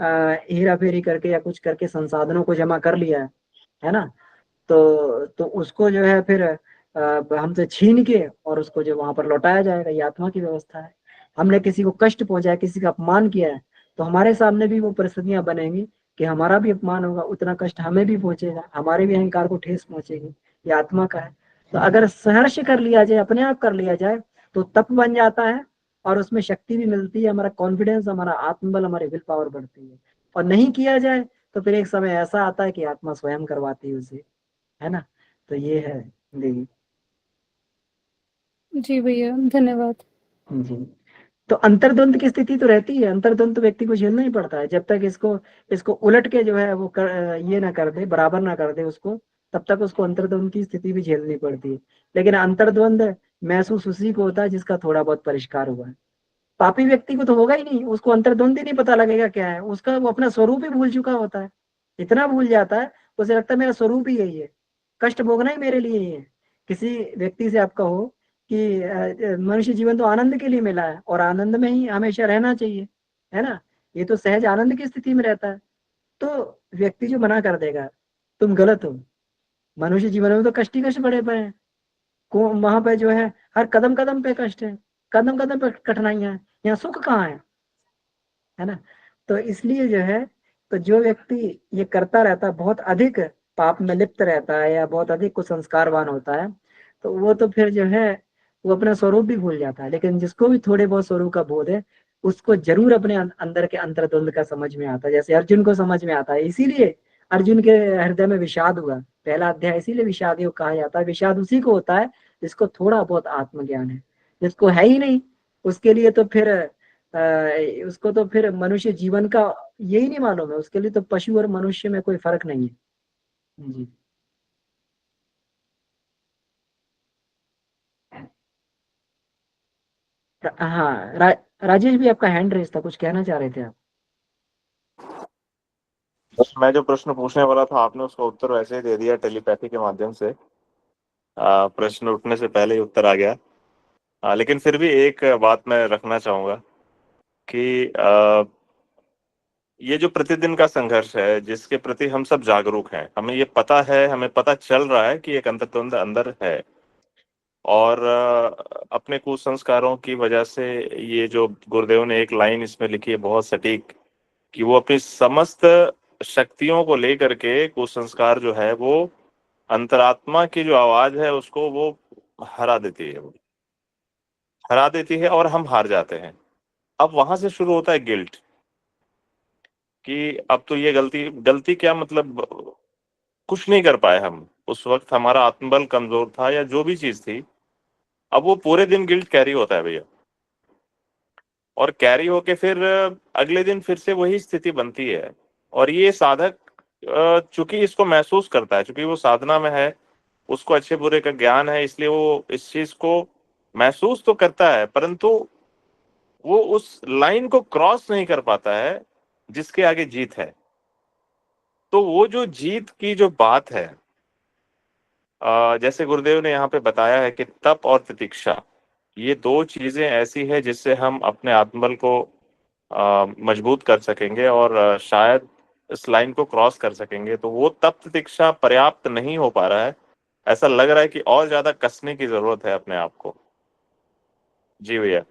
हेरा फेरी करके या कुछ करके संसाधनों को जमा कर लिया है ना, तो उसको जो है फिर हमसे छीन के और उसको जो वहां पर लौटाया जाएगा, ये आत्मा की व्यवस्था है। हमने किसी को कष्ट पहुंचाया, किसी का अपमान किया है, तो हमारे सामने भी वो परिस्थितियां बनेंगी कि हमारा भी अपमान होगा, उतना कष्ट हमें भी पहुंचेगा, हमारे भी अहंकार को ठेस पहुंचेगी। ये आत्मा का है। तो अगर सहर्ष कर लिया जाए, अपने आप कर लिया जाए, तो तप बन जाता है और उसमें शक्ति भी मिलती है, हमारा कॉन्फिडेंस, हमारा आत्मबल, हमारी विल पावर बढ़ती है। और नहीं किया जाए तो फिर एक समय ऐसा आता है कि आत्मा स्वयं करवाती है उसे, है ना। तो ये है जिंदगी। जी भैया, धन्यवाद। जी। तो अंतर्द्वंद की स्थिति तो रहती है, अंतर्द्वंद तो व्यक्ति को झेलना ही पड़ता है। जब तक इसको इसको उलट के जो है वो ये ना कर दे, बराबर ना कर दे उसको, तब तक उसको अंतर्द्वंद की स्थिति भी झेलनी पड़ती है। लेकिन अंतर्द्वंद महसूस उसी को होता है जिसका थोड़ा बहुत परिष्कार हुआ है। पापी व्यक्ति को तो होगा ही नहीं, उसको अंतर्द्वंद ही नहीं पता लगेगा क्या है उसका, वो अपना स्वरूप ही भूल चुका होता है। इतना भूल जाता है, उसे लगता है मेरा स्वरूप ही यही है, कष्ट भोगना ही मेरे लिए ही है। किसी व्यक्ति से आप कहो कि मनुष्य जीवन तो आनंद के लिए मिला है और आनंद में ही हमेशा रहना चाहिए, है ना, ये तो सहज आनंद की स्थिति में रहता है, तो व्यक्ति जो मना कर देगा तुम गलत हो, मनुष्य जीवन में तो कष्ट ही कष्ट पड़े पड़े हैं, को वहां पे जो है हर कदम कदम पे कष्ट है, कदम कदम पे कठिनाइयां हैं, यहाँ सुख कहाँ है ना। तो इसलिए जो है, तो जो व्यक्ति ये करता रहता है, बहुत अधिक पाप में लिप्त रहता है या बहुत अधिक कुसंस्कारवान होता है, तो वो तो फिर जो है वो अपना स्वरूप भी भूल जाता है। लेकिन जिसको भी थोड़े बहुत स्वरूप का बोध है, उसको जरूर अपने अंदर के अंतर्द्वंद का समझ में आता है, जैसे अर्जुन को समझ में आता है। इसीलिए अर्जुन के हृदय में विषाद हुआ, पहला अध्याय इसीलिए विषाद योग कहा जाता है। विषाद उसी को होता है जिसको थोड़ा बहुत आत्मज्ञान है, जिसको है ही नहीं उसके लिए तो फिर उसको तो फिर मनुष्य जीवन का यही नहीं मालूम है, उसके लिए तो पशु और मनुष्य में कोई फर्क नहीं है। जी हाँ राजेश भी आपका हैंड रेस था, कुछ कहना चाह रहे थे आप? बस मैं जो प्रश्न पूछने वाला था आपने उसका उत्तर वैसे ही दे दिया टेलीपैथी के माध्यम से। प्रश्न उठने से पहले ही उत्तर आ गया। लेकिन फिर भी एक बात मैं रखना चाहूंगा कि ये जो प्रतिदिन का संघर्ष है जिसके प्रति हम सब जागरूक हैं, हमें ये पता है, हमें पता चल रहा है कि एक अंतर्द्वंद अंदर है, और अपने कुसंस्कारों की वजह से ये जो गुरुदेव ने एक लाइन इसमें लिखी है बहुत सटीक, कि वो अपनी समस्त शक्तियों को लेकर के कुसंस्कार जो है वो अंतरात्मा की जो आवाज है उसको वो हरा देती है, वो हरा देती है और हम हार जाते हैं। अब वहां से शुरू होता है गिल्ट, कि अब तो ये गलती गलती क्या, मतलब कुछ नहीं कर पाए हम उस वक्त, हमारा आत्मबल कमजोर था या जो भी चीज थी। अब वो पूरे दिन गिल्ट कैरी होता है भैया, और कैरी होके फिर अगले दिन फिर से वही स्थिति बनती है। और ये साधक चूंकि इसको महसूस करता है, चूंकि वो साधना में है, उसको अच्छे बुरे का ज्ञान है, इसलिए वो इस चीज को महसूस तो करता है, परंतु वो उस लाइन को क्रॉस नहीं कर पाता है जिसके आगे जीत है। तो वो जो जीत की जो बात है, जैसे गुरुदेव ने यहाँ पे बताया है कि तप और प्रतीक्षा, ये दो चीजें ऐसी है जिससे हम अपने आत्मबल को मजबूत कर सकेंगे और शायद इस लाइन को क्रॉस कर सकेंगे। तो वो तप प्रतीक्षा पर्याप्त नहीं हो पा रहा है, ऐसा लग रहा है कि और ज्यादा कसने की जरूरत है अपने आप को। जी भैया।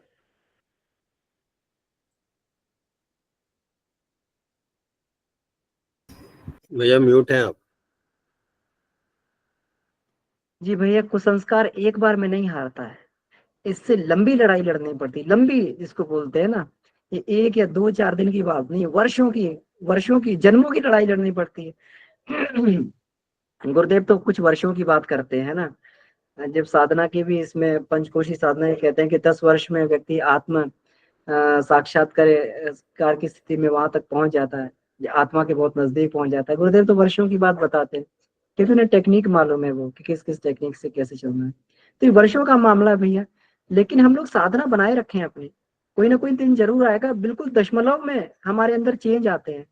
भैया म्यूट हैं आप। जी भैया, कुसंस्कार एक बार में नहीं हारता है, इससे लंबी लड़ाई लड़नी पड़ती, लंबी जिसको बोलते हैं ना, ये 1 या 2 4 दिन की बात नहीं, वर्षों की जन्मों की लड़ाई लड़नी पड़ती है। गुरुदेव तो कुछ वर्षों की बात करते हैं ना, जब साधना की भी इसमें पंचकोशी साधना ये कहते हैं कि 10 वर्ष में व्यक्ति आत्म साक्षात्कार की स्थिति में वहां तक पहुंच जाता है, आत्मा के बहुत नजदीक पहुंच जाता है। गुरुदेव तो वर्षों की बात बताते हैं क्योंकि उन्हें टेक्निक मालूम है, वो कि किस किस टेक्निक से कैसे चलना है। तो ये वर्षों का मामला है भैया, लेकिन हम लोग साधना बनाए रखे हैं अपनी, कोई ना कोई दिन जरूर आएगा, बिल्कुल दशमलव में हमारे अंदर चेंज आते हैं।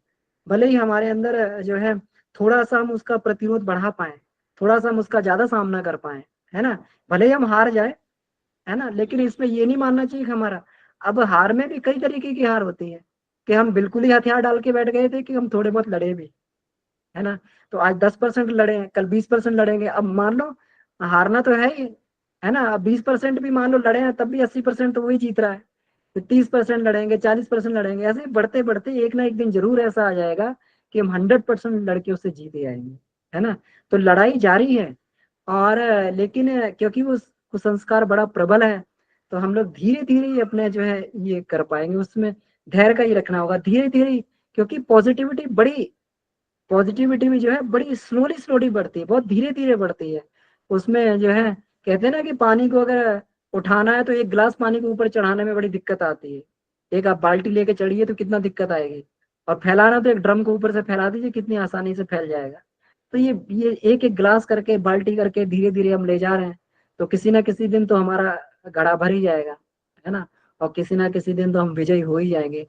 भले ही हमारे अंदर जो है थोड़ा सा हम उसका प्रतिरोध बढ़ा पाए, थोड़ा सा हम उसका ज्यादा सामना कर पाए, है ना, भले ही हम हार जाए, है ना, लेकिन इसमें ये नहीं मानना चाहिए कि हमारा, अब हार में भी कई तरीके की हार होती है, कि हम बिल्कुल ही हथियार डाल के बैठ गए थे कि हम थोड़े बहुत लड़े भी, है ना। तो आज 10% लड़े हैं, कल 20% लड़ेंगे। अब मान लो हारना तो है ही, है ना, अब 20% भी मान लो लड़े हैं तब भी 80% तो वही जीत रहा है। तो 30% लड़ेंगे, 40% लड़ेंगे, ऐसे ही बढ़ते बढ़ते एक ना एक दिन जरूर ऐसा आ जाएगा कि हम 100% लड़के उससे जीत ही आएंगे, है ना। तो लड़ाई जारी है। और लेकिन क्योंकि वो कुसंस्कार बड़ा प्रबल है, तो हम लोग धीरे धीरे ही अपने जो है ये कर पाएंगे, उसमें धैर्य का ही रखना होगा, धीरे धीरे। क्योंकि पॉजिटिविटी भी जो है बड़ी स्लोली स्लोली बढ़ती है, बहुत धीरे धीरे बढ़ती है। उसमें जो है कहते हैं ना कि पानी को अगर उठाना है तो एक गिलास पानी को ऊपर चढ़ाने में बड़ी दिक्कत आती है, एक आप बाल्टी लेके चढ़िए तो कितना दिक्कत आएगी, और फैलाना तो एक ड्रम को ऊपर से फैला दीजिए कितनी आसानी से फैल जाएगा। तो ये एक एक गिलास करके बाल्टी करके धीरे धीरे हम ले जा रहे हैं, तो किसी ना किसी दिन तो हमारा घड़ा भर ही जाएगा, है ना, और किसी ना किसी दिन तो हम विजयी हो ही जाएंगे।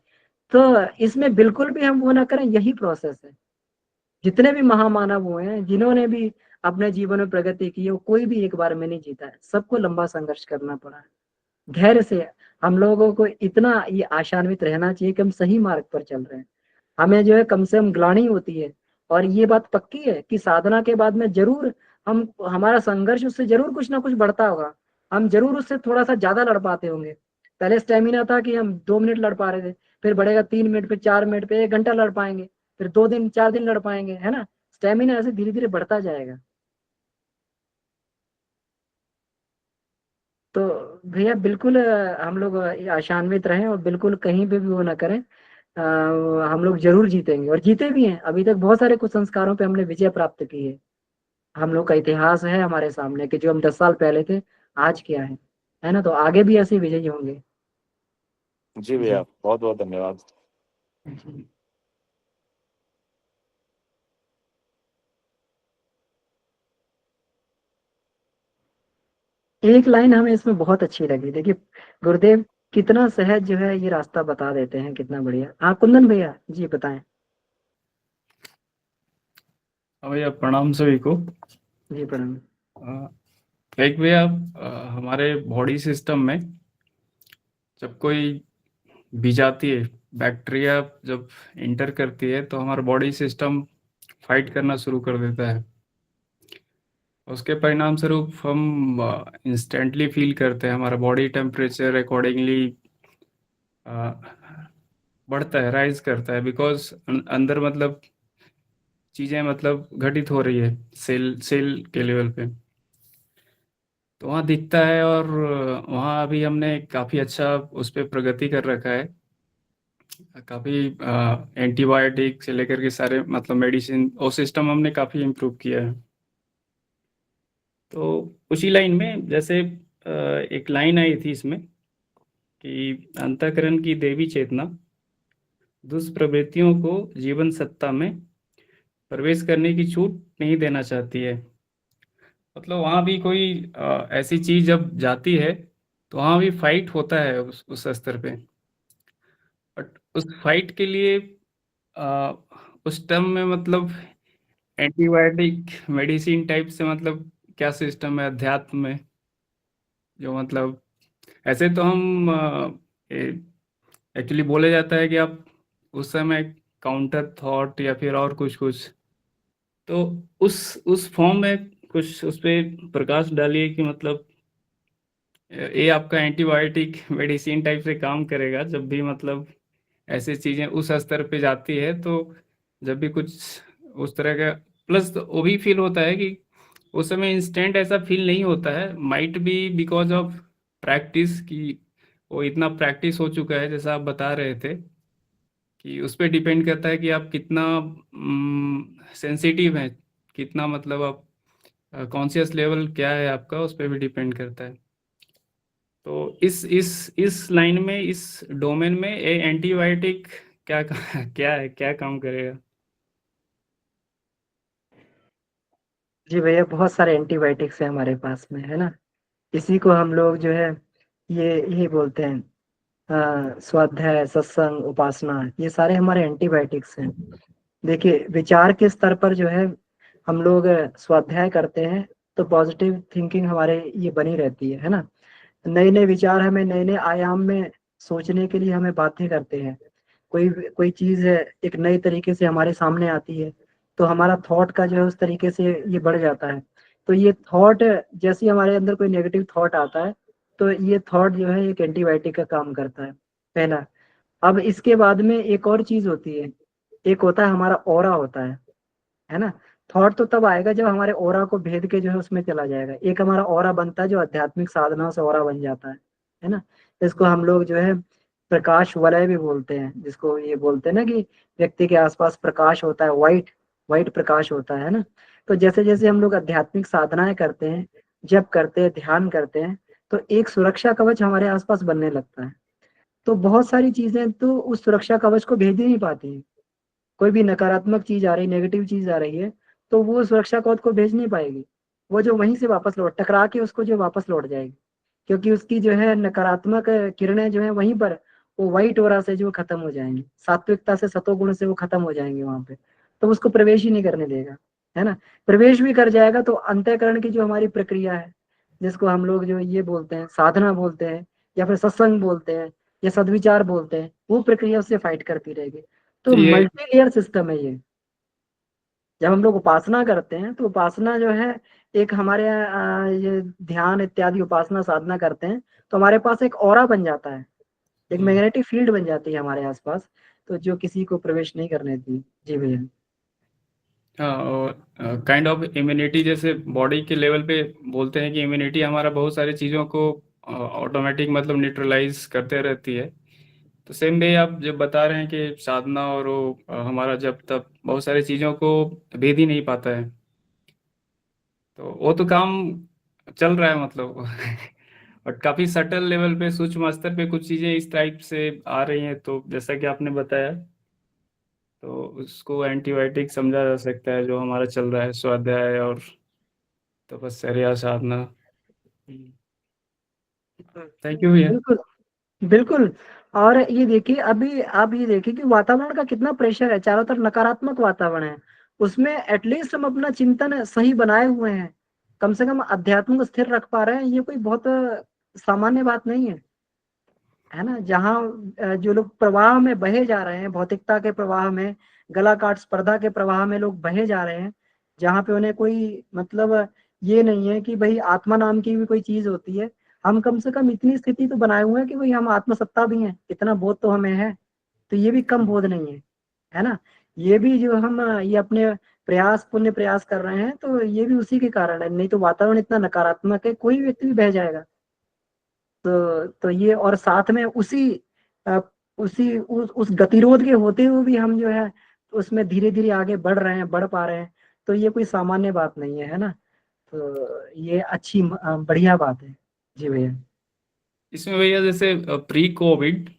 तो इसमें बिल्कुल भी हम वो ना करें, यही प्रोसेस है। जितने भी महामानव हुए हैं, जिन्होंने भी अपने जीवन में प्रगति की है, वो कोई भी एक बार में नहीं जीता है, सबको लंबा संघर्ष करना पड़ा है। धैर्य से हम लोगों को इतना ये आशान्वित रहना चाहिए कि हम सही मार्ग पर चल रहे हैं। हमें जो है कम से कम ग्लानि होती है, और ये बात पक्की है कि साधना के बाद में जरूर हम हमारा संघर्ष उससे जरूर कुछ ना कुछ बढ़ता होगा, हम जरूर उससे थोड़ा सा ज्यादा लड़ पाते होंगे। पहले स्टेमिना था कि हम 2 मिनट लड़ पा रहे थे, फिर बढ़ेगा 3 मिनट, फिर 4 मिनट, फिर 1 घंटा लड़ पाएंगे, फिर 2 दिन 4 दिन लड़ पाएंगे, है ना। स्टेमिना ऐसे धीरे धीरे बढ़ता जाएगा। तो भैया बिल्कुल हम लोग आशान्वित रहें और बिल्कुल कहीं पे भी वो ना करें। हम लोग जरूर जीतेंगे और जीते भी हैं। अभी तक बहुत सारे कुसंस्कारों पे हमने विजय प्राप्त की है। हम लोग का इतिहास है हमारे सामने कि जो हम 10 साल पहले थे आज क्या है ना। तो आगे भी ऐसे विजयी होंगे। जी भैया, बहुत बहुत धन्यवाद। जी। एक लाइन हमें इसमें बहुत अच्छी लगी। देखिए गुरुदेव कितना सहज जो है ये रास्ता बता देते हैं, कितना बढ़िया। हाँ कुंदन भैया जी बताएं। हाँ भैया, प्रणाम सभी को। जी प्रणाम। एक भैया, हमारे बॉडी सिस्टम में जब कोई बीजाती है, बैक्टीरिया जब इंटर करती है तो हमारा बॉडी सिस्टम फाइट करना शुरू कर देता है। उसके परिणाम स्वरूप हम इंस्टेंटली फील करते हैं, हमारा बॉडी टेम्परेचर अकॉर्डिंगली बढ़ता है, राइज करता है, बिकॉज अंदर मतलब चीज़ें मतलब घटित हो रही है सेल सेल के लेवल पे। तो वहाँ दिखता है और वहाँ अभी हमने काफ़ी अच्छा उस पर प्रगति कर रखा है। काफ़ी एंटीबायोटिक से लेकर के सारे मतलब मेडिसिन और सिस्टम हमने काफ़ी इम्प्रूव किया है। तो उसी लाइन में जैसे एक लाइन आई थी इसमें कि अंतःकरण की देवी चेतना दुष्प्रवृत्तियों को जीवन सत्ता में प्रवेश करने की छूट नहीं देना चाहती है। मतलब वहाँ भी कोई ऐसी चीज जब जाती है तो वहाँ भी फाइट होता है उस स्तर पे। बट उस फाइट के लिए अ, उस टर्म में मतलब एंटीबायोटिक मेडिसिन टाइप से मतलब क्या सिस्टम है अध्यात्म में, जो मतलब ऐसे तो हम एक्चुअली बोले जाता है कि आप उस समय काउंटर थॉट या फिर और कुछ कुछ, तो उस फॉर्म में कुछ उस पर प्रकाश डालिए कि मतलब ये आपका एंटीबायोटिक मेडिसिन टाइप से काम करेगा जब भी मतलब ऐसी चीज़ें उस स्तर पे जाती है। तो जब भी कुछ उस तरह का प्लस तो वो भी फील होता है कि उस समय इंस्टेंट ऐसा फील नहीं होता है, might be because of practice, की वो इतना प्रैक्टिस हो चुका है जैसा आप बता रहे थे कि उस पर डिपेंड करता है कि आप कितना सेंसिटिव हैं, कितना मतलब आप कॉन्शियस लेवल क्या है आपका, उस पर भी डिपेंड करता है। तो इस लाइन में, इस डोमेन में ये एंटीबायोटिक क्या क्या है, क्या काम करेगा? जी भैया बहुत सारे एंटीबायोटिक्स हैं हमारे पास में है ना। इसी को हम लोग जो है ये बोलते हैं स्वाध्याय सत्संग उपासना, ये सारे हमारे एंटीबायोटिक्स हैं। देखिए विचार के स्तर पर जो है हम लोग स्वाध्याय करते हैं तो पॉजिटिव थिंकिंग हमारे ये बनी रहती है ना। नए नए विचार हमें नए नए आयाम में सोचने के लिए हमें बाध्य करते हैं। कोई कोई चीज है एक नए तरीके से हमारे सामने आती है तो हमारा थॉट का जो है उस तरीके से ये बढ़ जाता है। तो ये थॉट जैसे ही हमारे अंदर कोई नेगेटिव थॉट आता है तो ये थॉट जो है एक एंटीबायोटिक का काम करता है पहला। अब इसके बाद में एक और चीज होती है, एक होता है हमारा ऑरा होता है ना। थॉट तो तब आएगा जब हमारे ऑरा को भेद के जो है उसमें चला जाएगा। एक हमारा ऑरा बनता है जो आध्यात्मिक साधना से ऑरा बन जाता है ना। इसको हम लोग जो है प्रकाश वलय भी बोलते हैं, जिसको ये बोलते हैं ना कि व्यक्ति के आसपास प्रकाश होता है, वाइट वाइट प्रकाश होता है ना। तो जैसे जैसे हम लोग आध्यात्मिक साधनाएं करते हैं, जब करते हैं, ध्यान करते हैं, तो एक सुरक्षा कवच हमारे आसपास बनने लगता है। तो बहुत सारी चीजें तो उस सुरक्षा कवच को भेज ही नहीं पाती हैं। कोई भी नकारात्मक चीज आ रही, नेगेटिव चीज आ रही है तो वो सुरक्षा कवच को भेज नहीं पाएगी। वो जो वहीं से वापस लौट टकरा के उसको जो वापस लौट जाएगी, क्योंकि उसकी जो है नकारात्मक किरणें जो है वहीं पर वो व्हाइट ओरा से जो खत्म हो जाएंगी, सात्विकता से सतोगुण से वो खत्म हो जाएंगे वहां पे। तो उसको प्रवेश ही नहीं करने देगा, है ना। प्रवेश भी कर जाएगा तो अंतःकरण की जो हमारी प्रक्रिया है, जिसको हम लोग जो ये बोलते हैं साधना बोलते हैं या फिर सत्संग बोलते हैं या सदविचार बोलते हैं, वो प्रक्रिया उससे फाइट करती रहेगी। तो तो ये मल्टी लेयर सिस्टम है ये। जब हम लोग उपासना करते हैं तो उपासना जो है एक हमारे ये ध्यान इत्यादि उपासना साधना करते हैं तो हमारे पास एक ऑरा बन जाता है, एक मैग्नेटिक फील्ड बन जाती है हमारे आसपास, तो जो किसी को प्रवेश नहीं करने दी। जी भैया। हाँ, और काइंड ऑफ इम्यूनिटी, जैसे बॉडी के लेवल पे बोलते हैं कि इम्यूनिटी हमारा बहुत सारी चीज़ों को ऑटोमेटिक मतलब न्यूट्रलाइज करते रहती है। तो सेम वे आप जब बता रहे हैं कि साधना और वो हमारा जब तब बहुत सारी चीज़ों को भेद ही नहीं पाता है, तो वो तो काम चल रहा है मतलब और काफ़ी सटल लेवल पे, सूक्ष्म स्तर पे कुछ चीज़ें इस टाइप से आ रही हैं। तो जैसा कि आपने बताया, तो उसको एंटीबायोटिक समझा जा सकता है जो हमारा चल रहा है, स्वाध्याय और तपस्या साधना। थैंक यू भैया। बिल्कुल, बिल्कुल। और ये देखिए, अभी आप ये देखिए कि वातावरण का कितना प्रेशर है, चारों तरफ नकारात्मक वातावरण है। उसमें एटलीस्ट हम अपना चिंतन सही बनाए हुए हैं, कम से कम अध्यात्म को स्थिर रख पा रहे हैं, ये कोई बहुत सामान्य बात नहीं है ना? जहाँ जो लोग प्रवाह में बहे जा रहे हैं, भौतिकता के प्रवाह में, गला काट स्पर्धा के प्रवाह में लोग बहे जा रहे हैं, जहाँ पे उन्हें कोई मतलब ये नहीं है कि भाई आत्मा नाम की भी कोई चीज होती है। हम कम से कम इतनी स्थिति तो बनाए हुए हैं कि भाई हम आत्मसत्ता भी हैं, इतना बोध तो हमें है। तो ये भी कम बोध नहीं है ना? ये भी जो हम ये अपने प्रयास, पुण्य प्रयास कर रहे हैं, तो ये भी उसी के कारण है। नहीं तो वातावरण इतना नकारात्मक है, कोई व्यक्ति भी बह जाएगा। तो ये, और साथ में उसी अ, उस गतिरोध के होते हुए भी हम जो है उसमें धीरे धीरे आगे बढ़ रहे हैं, बढ़ पा रहे हैं। तो ये कोई सामान्य बात नहीं है ना? तो ये अच्छी बढ़िया बात है। जी भैया। इसमें भैया जैसे प्री कोविड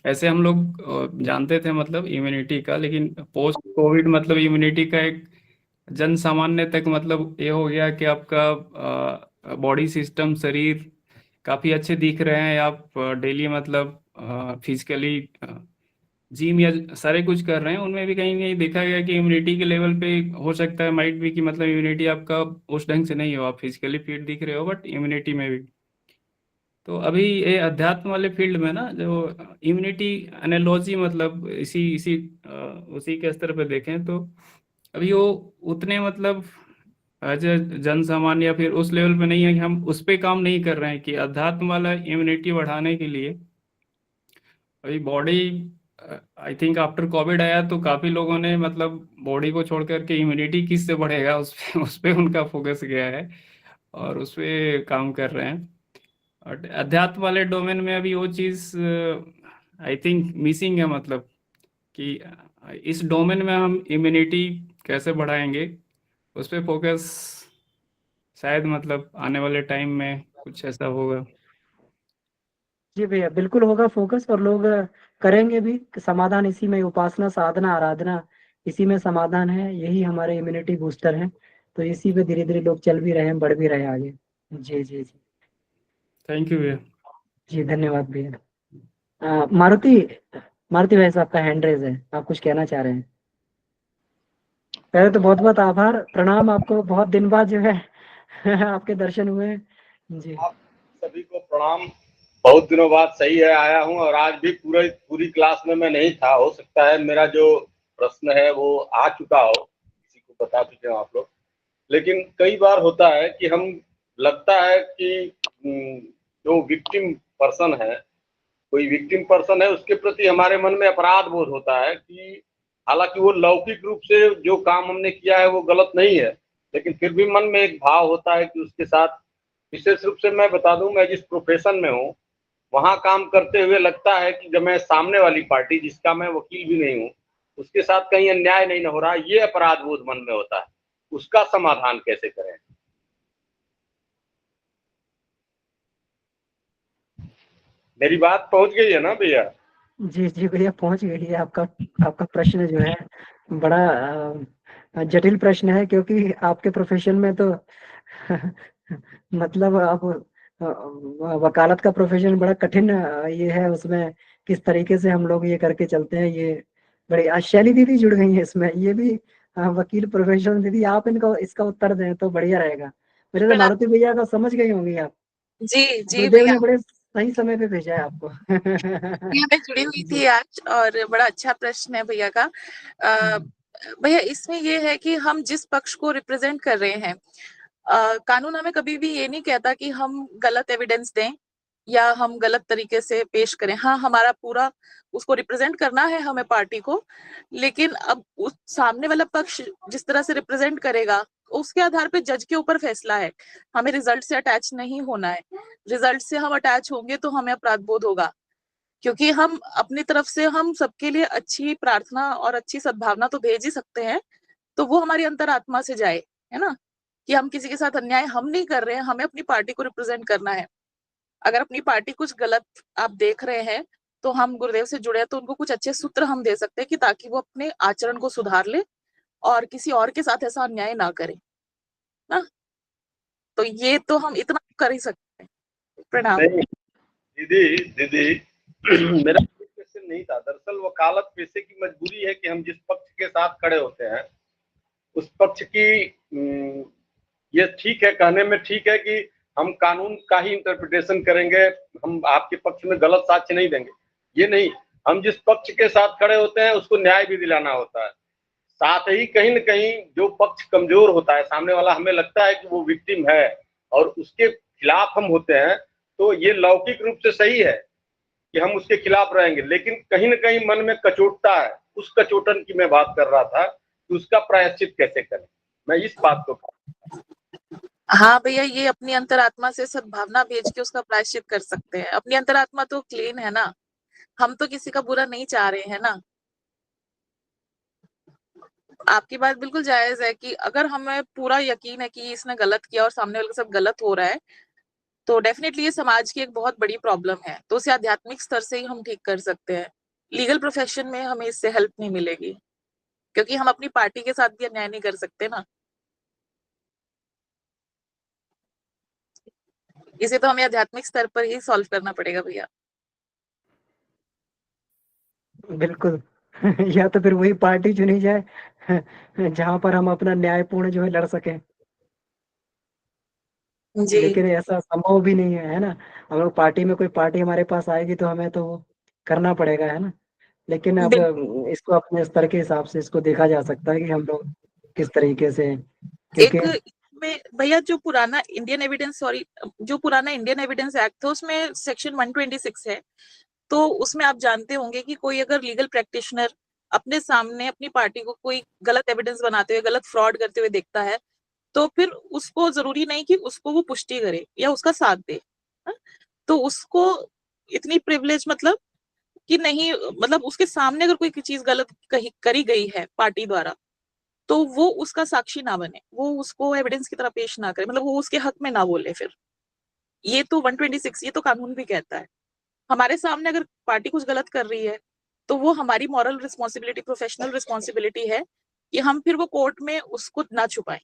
ऐसे हम लोग जानते थे मतलब इम्यूनिटी का, लेकिन पोस्ट कोविड मतलब इम्यूनिटी का एक जन सामान्य तक मतलब ये हो गया कि आपका बॉडी सिस्टम, शरीर काफ़ी अच्छे दिख रहे हैं, आप डेली मतलब फिजिकली जिम या सारे कुछ कर रहे हैं, उनमें भी कहीं कहीं देखा गया कि इम्यूनिटी के लेवल पे हो सकता है, माइट भी, कि मतलब इम्यूनिटी आपका उस ढंग से नहीं हो, आप फिजिकली फिट दिख रहे हो बट इम्यूनिटी में भी। तो अभी ये अध्यात्म वाले फील्ड में ना, जो इम्यूनिटी एनालॉजी मतलब इसी इसी उसी के स्तर पे देखें तो अभी वो उतने मतलब एज ए जन सामान्य या फिर उस लेवल पे नहीं है कि हम उस पे काम नहीं कर रहे हैं कि अध्यात्म वाला इम्यूनिटी बढ़ाने के लिए अभी body, I think after Covid आया तो काफी लोगों ने मतलब बॉडी को छोड़ करके इम्यूनिटी किससे बढ़ेगा उस पे उनका फोकस गया है और उस पे काम कर रहे हैं। और अध्यात्म वाले डोमेन में अभी वो चीज़ आई थिंक मिसिंग है, मतलब कि इस डोमेन में हम इम्यूनिटी कैसे बढ़ाएंगे, उस पर फोकस शायद मतलब आने वाले टाइम में कुछ ऐसा होगा। जी भैया, बिल्कुल होगा फोकस, और लोग करेंगे भी। समाधान इसी में, उपासना, साधना, आराधना, इसी में समाधान है। यही हमारे इम्यूनिटी बूस्टर है। तो इसी पे धीरे धीरे लोग चल भी रहे हैं, बढ़ भी रहे हैं आगे। जी जी जी। थैंक यू भैया। जी धन्यवाद भैया। मारुति, मारुति भाई साहब का हैंड रेज है, आप कुछ कहना चाह रहे हैं? पहले तो बहुत बहुत आभार, प्रणाम आपको, बहुत दिन बाद जो है आपके दर्शन हुए हैं। जी आप सभी को प्रणाम। बहुत दिनों बाद सही है आया हूं, और आज भी पूरी क्लास में मैं नहीं था। हो सकता है मेरा जो प्रश्न है वो आ चुका हो, किसी को बता चुके हो आप लोग। लेकिन कई बार होता है कि हम, लगता है कि जो विक्टिम पर्सन है, कोई विक्टिम पर्सन है, उसके प्रति हमारे मन में अपराध बोध होता है कि हालांकि वो लौकिक रूप से जो काम हमने किया है वो गलत नहीं है, लेकिन फिर भी मन में एक भाव होता है कि उसके साथ, विशेष रूप से मैं बता दूं, मैं जिस प्रोफेशन में हूँ वहां काम करते हुए लगता है कि जब मैं सामने वाली पार्टी, जिसका मैं वकील भी नहीं हूँ, उसके साथ कहीं अन्याय नहीं हो रहा, ये अपराध बोध मन में होता है। उसका समाधान कैसे करें? मेरी बात पहुंच गई है ना भैया? जी जी भैया, पहुंच गई है। आपका आपका प्रश्न जो है बड़ा जटिल प्रश्न है, क्योंकि आपके प्रोफेशन में तो मतलब आप वकालत का प्रोफेशन बड़ा कठिन ये है। उसमें किस तरीके से हम लोग ये करके चलते हैं, ये बड़ी शैली दीदी जुड़ गई है इसमें, ये भी वकील प्रोफेशन। दीदी आप इनको इसका उत्तर दें तो बढ़िया रहेगा। मुझे तो प्रणाम। मारुति भैया का समझ गई होंगी आप। जी जी गुरुदेव भैया, ने बड़े सही समय पे भेजा है आपको। मैं जुड़ी हुई जी थी आज, और बड़ा अच्छा प्रश्न है भैया का। भैया इसमें ये है कि हम जिस पक्ष को रिप्रेजेंट कर रहे हैं, कानून हमें कभी भी ये नहीं कहता कि हम गलत एविडेंस दें या हम गलत तरीके से पेश करें। हाँ, हमारा पूरा उसको रिप्रेजेंट करना है हमें, पार्टी को, लेकिन अब उस सामने वाला पक्ष जिस तरह से रिप्रेजेंट करेगा उसके आधार पे जज के ऊपर फैसला है। हमें रिजल्ट से अटैच नहीं होना है। रिजल्ट से हम अटैच होंगे तो हमें अपराध बोध होगा, क्योंकि हम अपनी तरफ से हम सबके लिए अच्छी प्रार्थना और अच्छी सद्भावना तो भेज ही सकते हैं, तो वो हमारी अंतरात्मा से जाए, है ना, कि हम किसी के साथ अन्याय हम नहीं कर रहे हैं, हमें अपनी पार्टी को रिप्रेजेंट करना है। अगर अपनी पार्टी कुछ गलत आप देख रहे हैं तो हम गुरुदेव से जुड़े हैं, तो उनको कुछ अच्छे सूत्र हम दे सकते हैं कि ताकि वो अपने आचरण को सुधार ले और किसी और के साथ ऐसा अन्याय ना करे ना। तो ये तो हम इतना कर ही सकते हैं। प्रणाम। नहीं दीदी मेरा क्वेश्चन नहीं था। दरअसल वकालत पेशे की मजबूरी है कि हम जिस पक्ष के साथ खड़े होते हैं उस पक्ष की ये ठीक है, कहने में ठीक है कि हम कानून का ही इंटरप्रिटेशन करेंगे, हम आपके पक्ष में गलत साक्ष्य नहीं देंगे, ये नहीं। हम जिस पक्ष के साथ खड़े होते हैं उसको न्याय भी दिलाना होता है। साथ ही कहीं न कहीं जो पक्ष कमजोर होता है, सामने वाला हमें लगता है कि वो विक्टिम है और उसके खिलाफ हम होते हैं, तो ये लौकिक रूप से सही है कि हम उसके खिलाफ रहेंगे, लेकिन कहीं न कहीं मन में कचोटता है। उस कचोटन की मैं बात कर रहा था कि उसका प्रायश्चित कैसे करें, मैं इस बात को। हाँ भैया, ये अपनी अंतरात्मा से सद्भावना भेज के उसका प्रायश्चित कर सकते हैं। अपनी अंतरात्मा तो क्लीन है ना, हम तो किसी का बुरा नहीं चाह रहे हैं ना। आपकी बात बिल्कुल जायज है कि अगर हमें पूरा यकीन है कि इसने गलत किया और सामने वाले के साथ गलत हो रहा है, तो डेफिनेटली ये समाज की एक बहुत बड़ी प्रॉब्लम है, तो उसे आध्यात्मिक स्तर से ही हम ठीक कर सकते हैं। लीगल प्रोफेशन में हमें इससे हेल्प नहीं मिलेगी, क्योंकि हम अपनी पार्टी के साथ भी अन्याय नहीं कर सकते ना। इसे तो हमें आध्यात्मिक स्तर पर ही सॉल्व करना पड़ेगा भैया। बिल्कुल। या तो फिर वही पार्टी चुनी जाए जहां पर हम अपना न्यायपूर्ण जो है लड़ सकें, जी लेकिन ऐसा संभव भी नहीं है ना। अगर पार्टी में कोई पार्टी हमारे पास आएगी तो हमें तो वो करना पड़ेगा, है ना। लेकिन अब इसको अपने स्तर के हिसाब से इसको देखा जा सकता है कि हम लोग किस तरीके से, क्योंकि एक में भैया जो पुराना इंडियन एविडेंस एक्ट था उसमें सेक्शन 126 है, तो उसमें आप जानते होंगे कि कोई अगर लीगल प्रैक्टिशनर अपने सामने अपनी पार्टी को कोई गलत एविडेंस बनाते हुए, गलत फ्रॉड करते हुए देखता है, तो फिर उसको जरूरी नहीं कि उसको वो पुष्टि करे या उसका साथ दे, तो उसको इतनी प्रिविलेज मतलब कि नहीं, मतलब उसके सामने अगर कोई चीज गलत करी गई है पार्टी द्वारा, तो वो उसका साक्षी ना बने, वो उसको एविडेंस की तरह पेश ना करे, मतलब वो उसके हक में ना बोले। फिर ये तो 126, ये तो कानून भी कहता है। हमारे सामने अगर पार्टी कुछ गलत कर रही है तो वो हमारी मॉरल रिस्पॉन्सिबिलिटी, प्रोफेशनल रिस्पॉन्सिबिलिटी है कि हम फिर वो कोर्ट में उसको ना छुपाएं,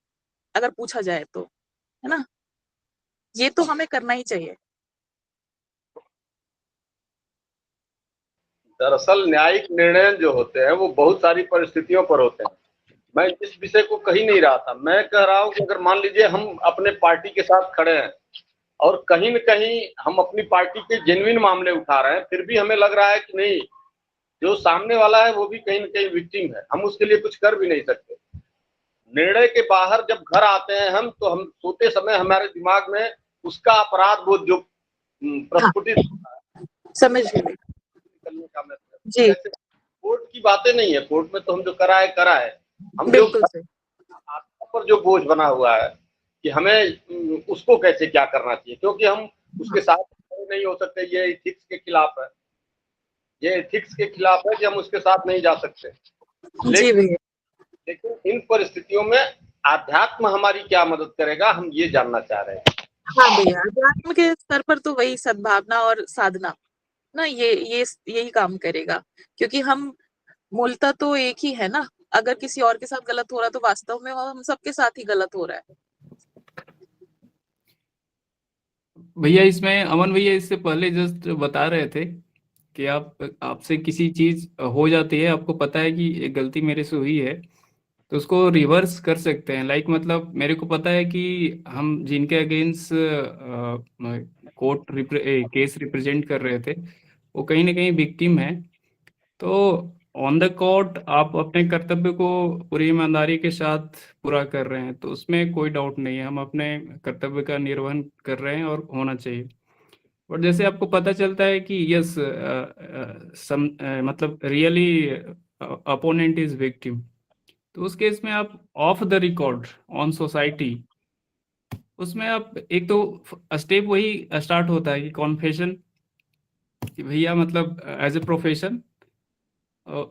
अगर पूछा जाए तो, है ना। ये तो हमें करना ही चाहिए। दरअसल न्यायिक निर्णय जो होते हैं वो बहुत सारी परिस्थितियों पर होते हैं। मैं इस विषय को कही नहीं रहा था, मैं कह रहा हूं कि अगर मान लीजिए हम अपने पार्टी के साथ खड़े हैं और कहीं न कहीं हम अपनी पार्टी के जेन्युइन मामले उठा रहे हैं, फिर भी हमें लग रहा है कि नहीं, जो सामने वाला है वो भी कहीं न कहीं विक्टिम है, हम उसके लिए कुछ कर भी नहीं सकते। निर्णय के बाहर जब घर आते हैं हम, तो हम सोते समय हमारे दिमाग में उसका अपराध बोध जो प्रस्फुटित होता है, समझ गए निकलने का मतलब। जी, जैसे कोर्ट की बातें नहीं है, कोर्ट में तो हम जो करा है, हम जो बिल्कुल सही। आत्मा पर जो बोझ बना हुआ है कि हमें उसको कैसे क्या करना चाहिए, क्योंकि हम उसके साथ नहीं हो सकते, ये एथिक्स के खिलाफ है, ये एथिक्स के खिलाफ है कि हम उसके साथ नहीं जा सकते। जी भैया। लेकिन इन परिस्थितियों में आध्यात्म हमारी क्या मदद करेगा, हम ये जानना चाह रहे हैं। हाँ भैया, अध्यात्म के स्तर पर तो वही सद्भावना और साधना ना, ये यही काम करेगा, क्योंकि हम मूलतः तो एक ही है ना। अगर किसी और के साथ गलत हो रहा है तो वास्तव में हम सबके साथ ही गलत हो रहा है। भैया इसमें अमन भैया इससे पहले जस्ट बता रहे थे कि आपसे किसी चीज हो जाती है, आपको पता है कि ये गलती मेरे से हुई है, तो उसको रिवर्स कर सकते हैं। लाइक मतलब मेरे को पता है कि हम जिनके अगेंस्ट कोर्ट केस रिप्रेजेंट कर रहे थे वो कहीं ना कहीं विक्टिम है, तो ऑन द कोर्ट आप अपने कर्तव्य को पूरी ईमानदारी के साथ पूरा कर रहे हैं, तो उसमें कोई डाउट नहीं है, हम अपने कर्तव्य का निर्वहन कर रहे हैं और होना चाहिए। और जैसे आपको पता चलता है कि यस मतलब रियली अपोनेंट इज विक्टिम, तो उस केस में आप of the record on society, उसमें आप एक तो स्टेप वही स्टार्ट होता है कि कॉन्फेशन, कि भैया मतलब एज ए प्रोफेशन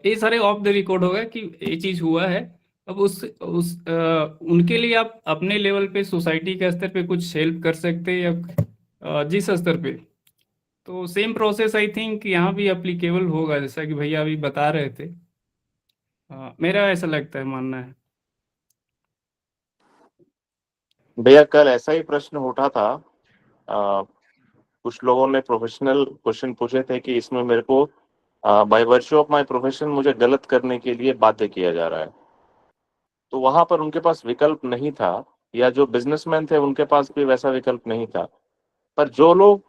ये सारे ऑफ द रिकॉर्ड होगा कि ये चीज हुआ है। अब उनके लिए आप अपने लेवल पे सोसाइटी के स्तर पे कुछ हेल्प कर सकते हैं या जिस स्तर पे, तो सेम प्रोसेस आई थिंक यहाँ भी एप्लीकेबल होगा, जैसा कि भैया अभी बता रहे थे। मेरा ऐसा लगता है, मानना है। भैया कल ऐसा ही प्रश्न उठा था, कुछ लोगों ने प्रोफेशनल क्वेश्चन पूछे थे कि इसमें मेरे को by virtue of my profession मुझे गलत करने के लिए बाध्य किया जा रहा है। तो वहां पर उनके पास विकल्प नहीं था, या जो बिजनेसमैन थे उनके पास भी वैसा विकल्प नहीं था। पर जो लोग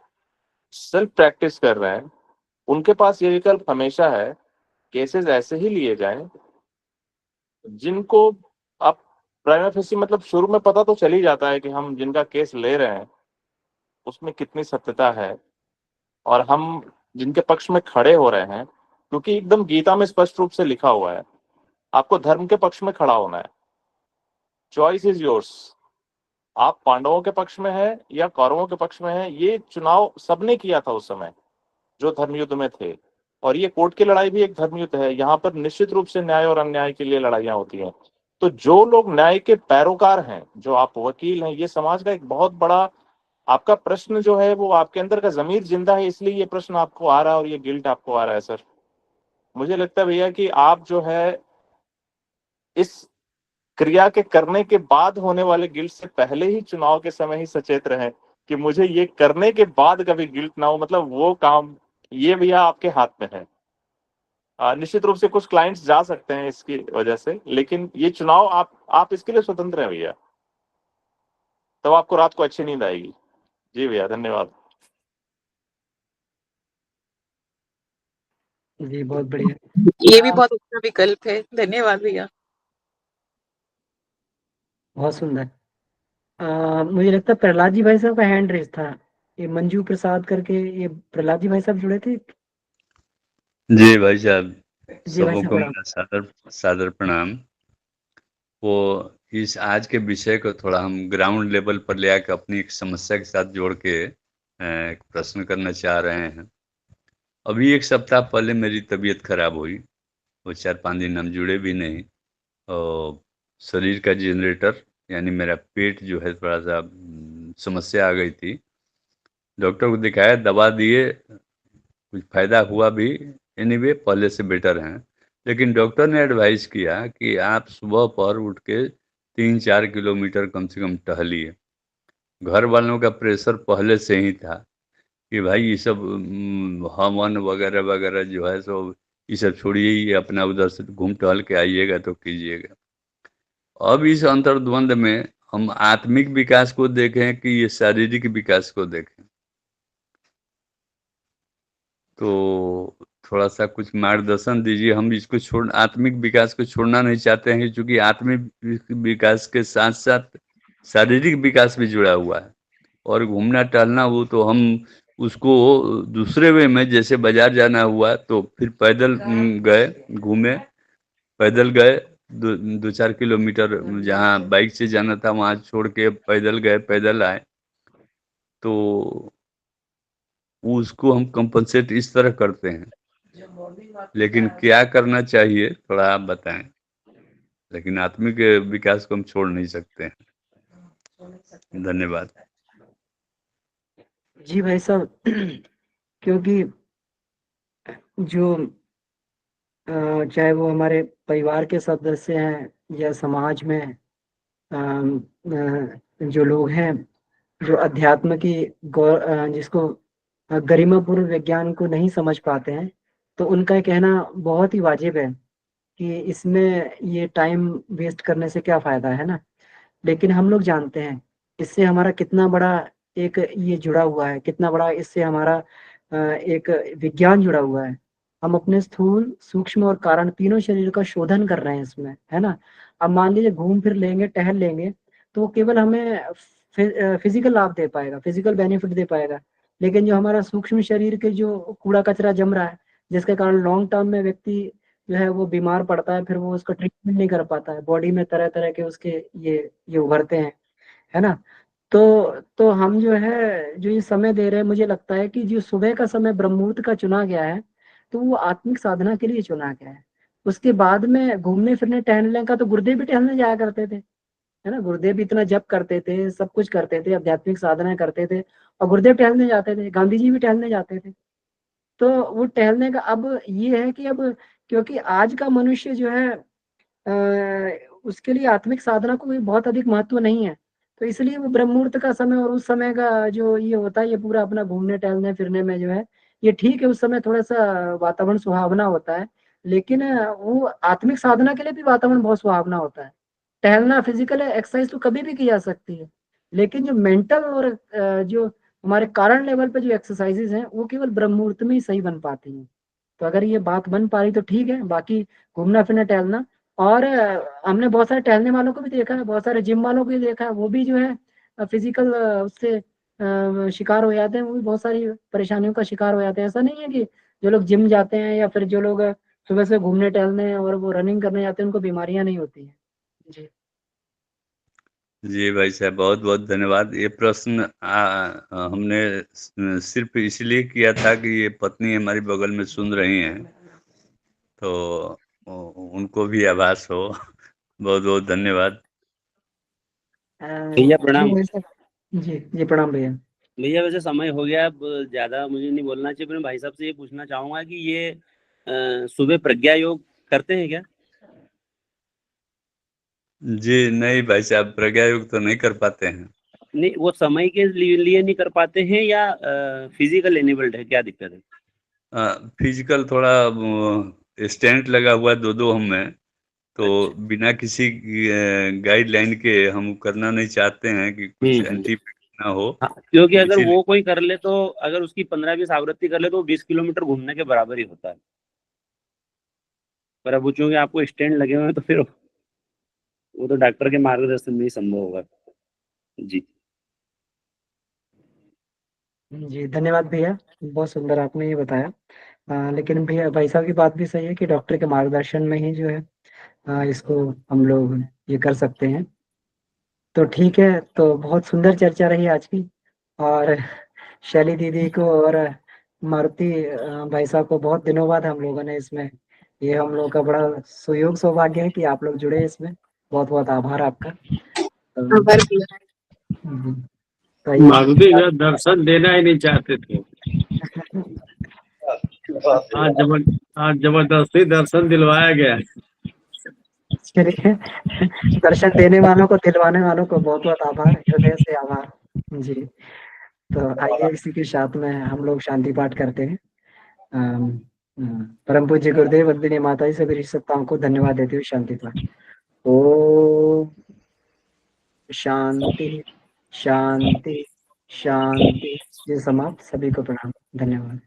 सेल्फ प्रैक्टिस कर रहे हैं उनके पास ये विकल्प हमेशा है। केसेस ऐसे ही लिए जाएं जिनको आप प्राइमा फेसी मतलब शुरू में पता तो चल ही जाता है कि हम जिनका केस ले रहे हैं उसमें कितनी सत्यता है, और हम जिनके पक्ष में खड़े हो रहे हैं, क्योंकि एकदम गीता में स्पष्ट रूप से लिखा हुआ है आपको धर्म के पक्ष में खड़ा होना है। Choice is yours. आप पांडवों के पक्ष में है या कौरवों के पक्ष में है, ये चुनाव सबने किया था उस समय जो धर्मयुद्ध में थे। और ये कोर्ट की लड़ाई भी एक धर्मयुद्ध है। यहाँ पर निश्चित रूप से न्याय और अन्याय के लिए लड़ाइयां होती हैं। तो जो लोग न्याय के पैरोकार हैं, जो आप वकील हैं, ये समाज का एक बहुत बड़ा, आपका प्रश्न जो है वो आपके अंदर का जमीर जिंदा है, इसलिए ये प्रश्न आपको आ रहा है और ये गिल्ट आपको आ रहा है। सर मुझे लगता है भैया कि आप जो है इस क्रिया के करने के बाद होने वाले गिल्ट से पहले ही चुनाव के समय ही सचेत रहे कि मुझे ये करने के बाद कभी गिल्ट ना हो। मतलब वो काम ये भैया आपके हाथ में है। निश्चित रूप से कुछ क्लाइंट्स जा सकते हैं इसकी वजह से, लेकिन ये चुनाव आप इसके लिए स्वतंत्र हैं भैया, तब आपको रात को अच्छी नींद आएगी। जी भैया, धन्यवाद। जी बहुत बढ़िया, ये भी बहुत अच्छा विकल्प है। धन्यवाद भैया। बहुत सुंदर। मुझे लगता है प्रहलाद जी भाई साहब का हैंड रेस था, ये मंजू प्रसाद करके, ये प्रहलाद जी भाई साहब जुड़े थे। जी भाई साहब, जी भाई सबों साहब को प्रणाम। मेरा सादर सादर प्रणाम। वो इस आज के विषय को थोड़ा हम ग्राउंड लेवल पर ले आकर अपनी एक समस्या के साथ जोड़ के एक प्रश्न करना चाह रहे हैं। अभी एक सप्ताह पहले मेरी तबीयत खराब हुई, वो 4-5 दिन हम जुड़े भी नहीं, और शरीर का जनरेटर यानी मेरा पेट जो है थोड़ा सा समस्या आ गई थी। डॉक्टर को दिखाया, दवा दिए, कुछ फायदा हुआ भी, एनीवे पहले से बेटर हैं। लेकिन डॉक्टर ने एडवाइस किया कि आप सुबह पर उठ के 3-4 किलोमीटर कम से कम टहलिए। घर वालों का प्रेशर पहले से ही था कि भाई ये सब हवन वगैरह वगैरह जो है सो ये सब छोड़िए, ये अपना उधर से घूम टहल के आइएगा तो कीजिएगा। अब इस अंतर्द्वंद में हम आत्मिक विकास को देखें कि ये शारीरिक विकास को देखें, तो थोड़ा सा कुछ मार्गदर्शन दीजिए। हम इसको आत्मिक विकास को छोड़ना नहीं चाहते हैं, क्योंकि आत्मिक विकास के साथ साथ शारीरिक विकास भी जुड़ा हुआ है। और घूमना टहलना वो तो हम उसको दूसरे वे में, जैसे बाजार जाना हुआ तो फिर पैदल गए, घूमे, पैदल गए 2-4 किलोमीटर, जहाँ बाइक से जाना था वहाँ छोड़ के पैदल गए, पैदल आए। तो उसको हम कंपनसेट इस तरह करते हैं। लेकिन क्या करना चाहिए थोड़ा आप बताएं। लेकिन आत्मिक विकास को हम छोड़ नहीं सकते हैं। धन्यवाद। जी भाई साहब, क्योंकि जो चाहे वो हमारे परिवार के सदस्य हैं या समाज में जो लोग हैं, जो अध्यात्म की जिसको गरिमापूर्ण विज्ञान को नहीं समझ पाते हैं, तो उनका कहना बहुत ही वाजिब है कि इसमें ये टाइम वेस्ट करने से क्या फायदा है ना। लेकिन हम लोग जानते हैं इससे हमारा कितना बड़ा एक ये जुड़ा हुआ है, कितना बड़ा इससे हमारा एक विज्ञान जुड़ा हुआ है। हम अपने स्थूल, सूक्ष्म और कारण तीनों शरीर का शोधन कर रहे हैं इसमें, है ना। अब मान लीजिए घूम फिर लेंगे, टहल लेंगे, तो वो केवल हमें फिजिकल लाभ दे पाएगा, फिजिकल बेनिफिट दे पाएगा। लेकिन जो हमारा सूक्ष्म शरीर के जो कूड़ा कचरा जम रहा है, जिसके कारण लॉन्ग टर्म में व्यक्ति जो है वो बीमार पड़ता है, फिर वो उसका ट्रीटमेंट नहीं कर पाता है, बॉडी में तरह तरह के उसके ये उभरते हैं, है ना। तो हम जो है जो ये समय दे रहे हैं, मुझे लगता है कि जो सुबह का समय ब्रह्म मुहूर्त का चुना गया है, तो वो आत्मिक साधना के लिए चुना गया है। उसके बाद में घूमने फिरने टहलने का तो गुरुदेव भी टहलने जाया करते थे, है ना। गुरुदेव भी इतना जप करते थे, सब कुछ करते थे, आध्यात्मिक साधना करते थे, और गुरुदेव टहलने जाते थे, गांधी जी भी टहलने जाते थे। तो वो टहलने का अब ये है कि अब क्योंकि आज का मनुष्य जो है उसके लिए आत्मिक साधना को भी बहुत अधिक महत्व नहीं है, तो इसलिए वो ब्रह्म मुहूर्त का समय और उस समय का जो ये होता है, ये पूरा अपना घूमने टहलने फिरने में जो है ये ठीक है, उस समय थोड़ा सा वातावरण सुहावना होता है, लेकिन वो आत्मिक साधना के लिए भी वातावरण बहुत सुहावना होता है। टहलना, फिजिकल एक्सरसाइज तो कभी भी की जा सकती है, लेकिन जो मेंटल और जो हमारे कारण लेवल पे जो एक्सरसाइजेज हैं वो केवल ब्रह्म मुहूर्त में ही सही बन पाती हैं। तो अगर ये बात बन पा रही तो ठीक है, बाकी घूमना फिरना टहलना। और हमने बहुत सारे टहलने वालों को भी देखा है, बहुत सारे जिम वालों को भी देखा है, वो भी जो है फिजिकल उससे शिकार हो जाते हैं, वो भी बहुत सारी परेशानियों का शिकार हो जाते हैं। ऐसा नहीं है कि जो लोग जिम जाते हैं या फिर जो लोग सुबह से घूमने टहलने और वो रनिंग करने जाते हैं उनको बीमारियां नहीं होती हैं। जी जी भाई साहब, बहुत बहुत धन्यवाद। ये प्रश्न हमने सिर्फ इसलिए किया था कि ये पत्नी हमारी बगल में सुन रही हैं, तो उनको भी आभास हो। बहुत बहुत धन्यवाद। भैया प्रणाम। जी जी प्रणाम भैया। भैया वैसे समय हो गया, अब ज्यादा मुझे नहीं बोलना चाहिए, पर मैं भाई साहब से ये पूछना चाहूंगा कि ये सुबह प्रज्ञा योग करते हैं क्या? जी नहीं भाई साहब, प्रज्ञा योग तो नहीं कर पाते हैं। नहीं, वो समय के लिए नहीं कर पाते हैं या फिजिकल एनेबल्ड है, क्या दिक्कत है? फिजिकल थोड़ा स्टेंट लगा हुआ दो दो हम में, तो अच्छा। बिना किसी गाइडलाइन के हम करना नहीं चाहते हैं कि कुछ एंटी ना हो। हाँ, क्योंकि अगर इसीलिए वो कोई कर ले तो, अगर उसकी 15-20 आवृत्ति कर ले तो 20 किलोमीटर घूमने के बराबर ही होता है। पर अब चूंकि आपको स्टैंड लगे हुए हैं तो फिर वो तो डॉक्टर के मार्गदर्शन में ही संभव होगा। जी जी धन्यवाद भैया, बहुत सुंदर आपने ये बताया। लेकिन भैया भाई साहब की बात भी सही है कि डॉक्टर के मार्गदर्शन में ही जो है इसको हम लोग ये कर सकते हैं। तो ठीक है, तो बहुत सुंदर चर्चा रही आज की, और शैली दीदी को और मारुति भाई साहब को बहुत दिनों बाद हम लोगों ने इसमें, ये हम लोग का बड़ा सुयोग सौभाग्य है कि आप लोग जुड़े इसमें। बहुत बहुत आभार आपका। तो ये मारुति का दर्शन देना ही नहीं चाहते थे, आज जबरदस्ती दर्शन दिलवाया गया। चलिए, दर्शन देने वालों को, दिलवाने वालों को बहुत बहुत आभार, हृदय से आभार। जी, तो आइए इसी के साथ में हम लोग शांति पाठ करते हैं। परम पूज्य गुरुदेव वंदनीय माता जी सभी ऋषिसत्ताओं को धन्यवाद देते हुए शांति पाठ। ओम शांति शांति शांति। ये समाप्त। सभी को प्रणाम, धन्यवाद।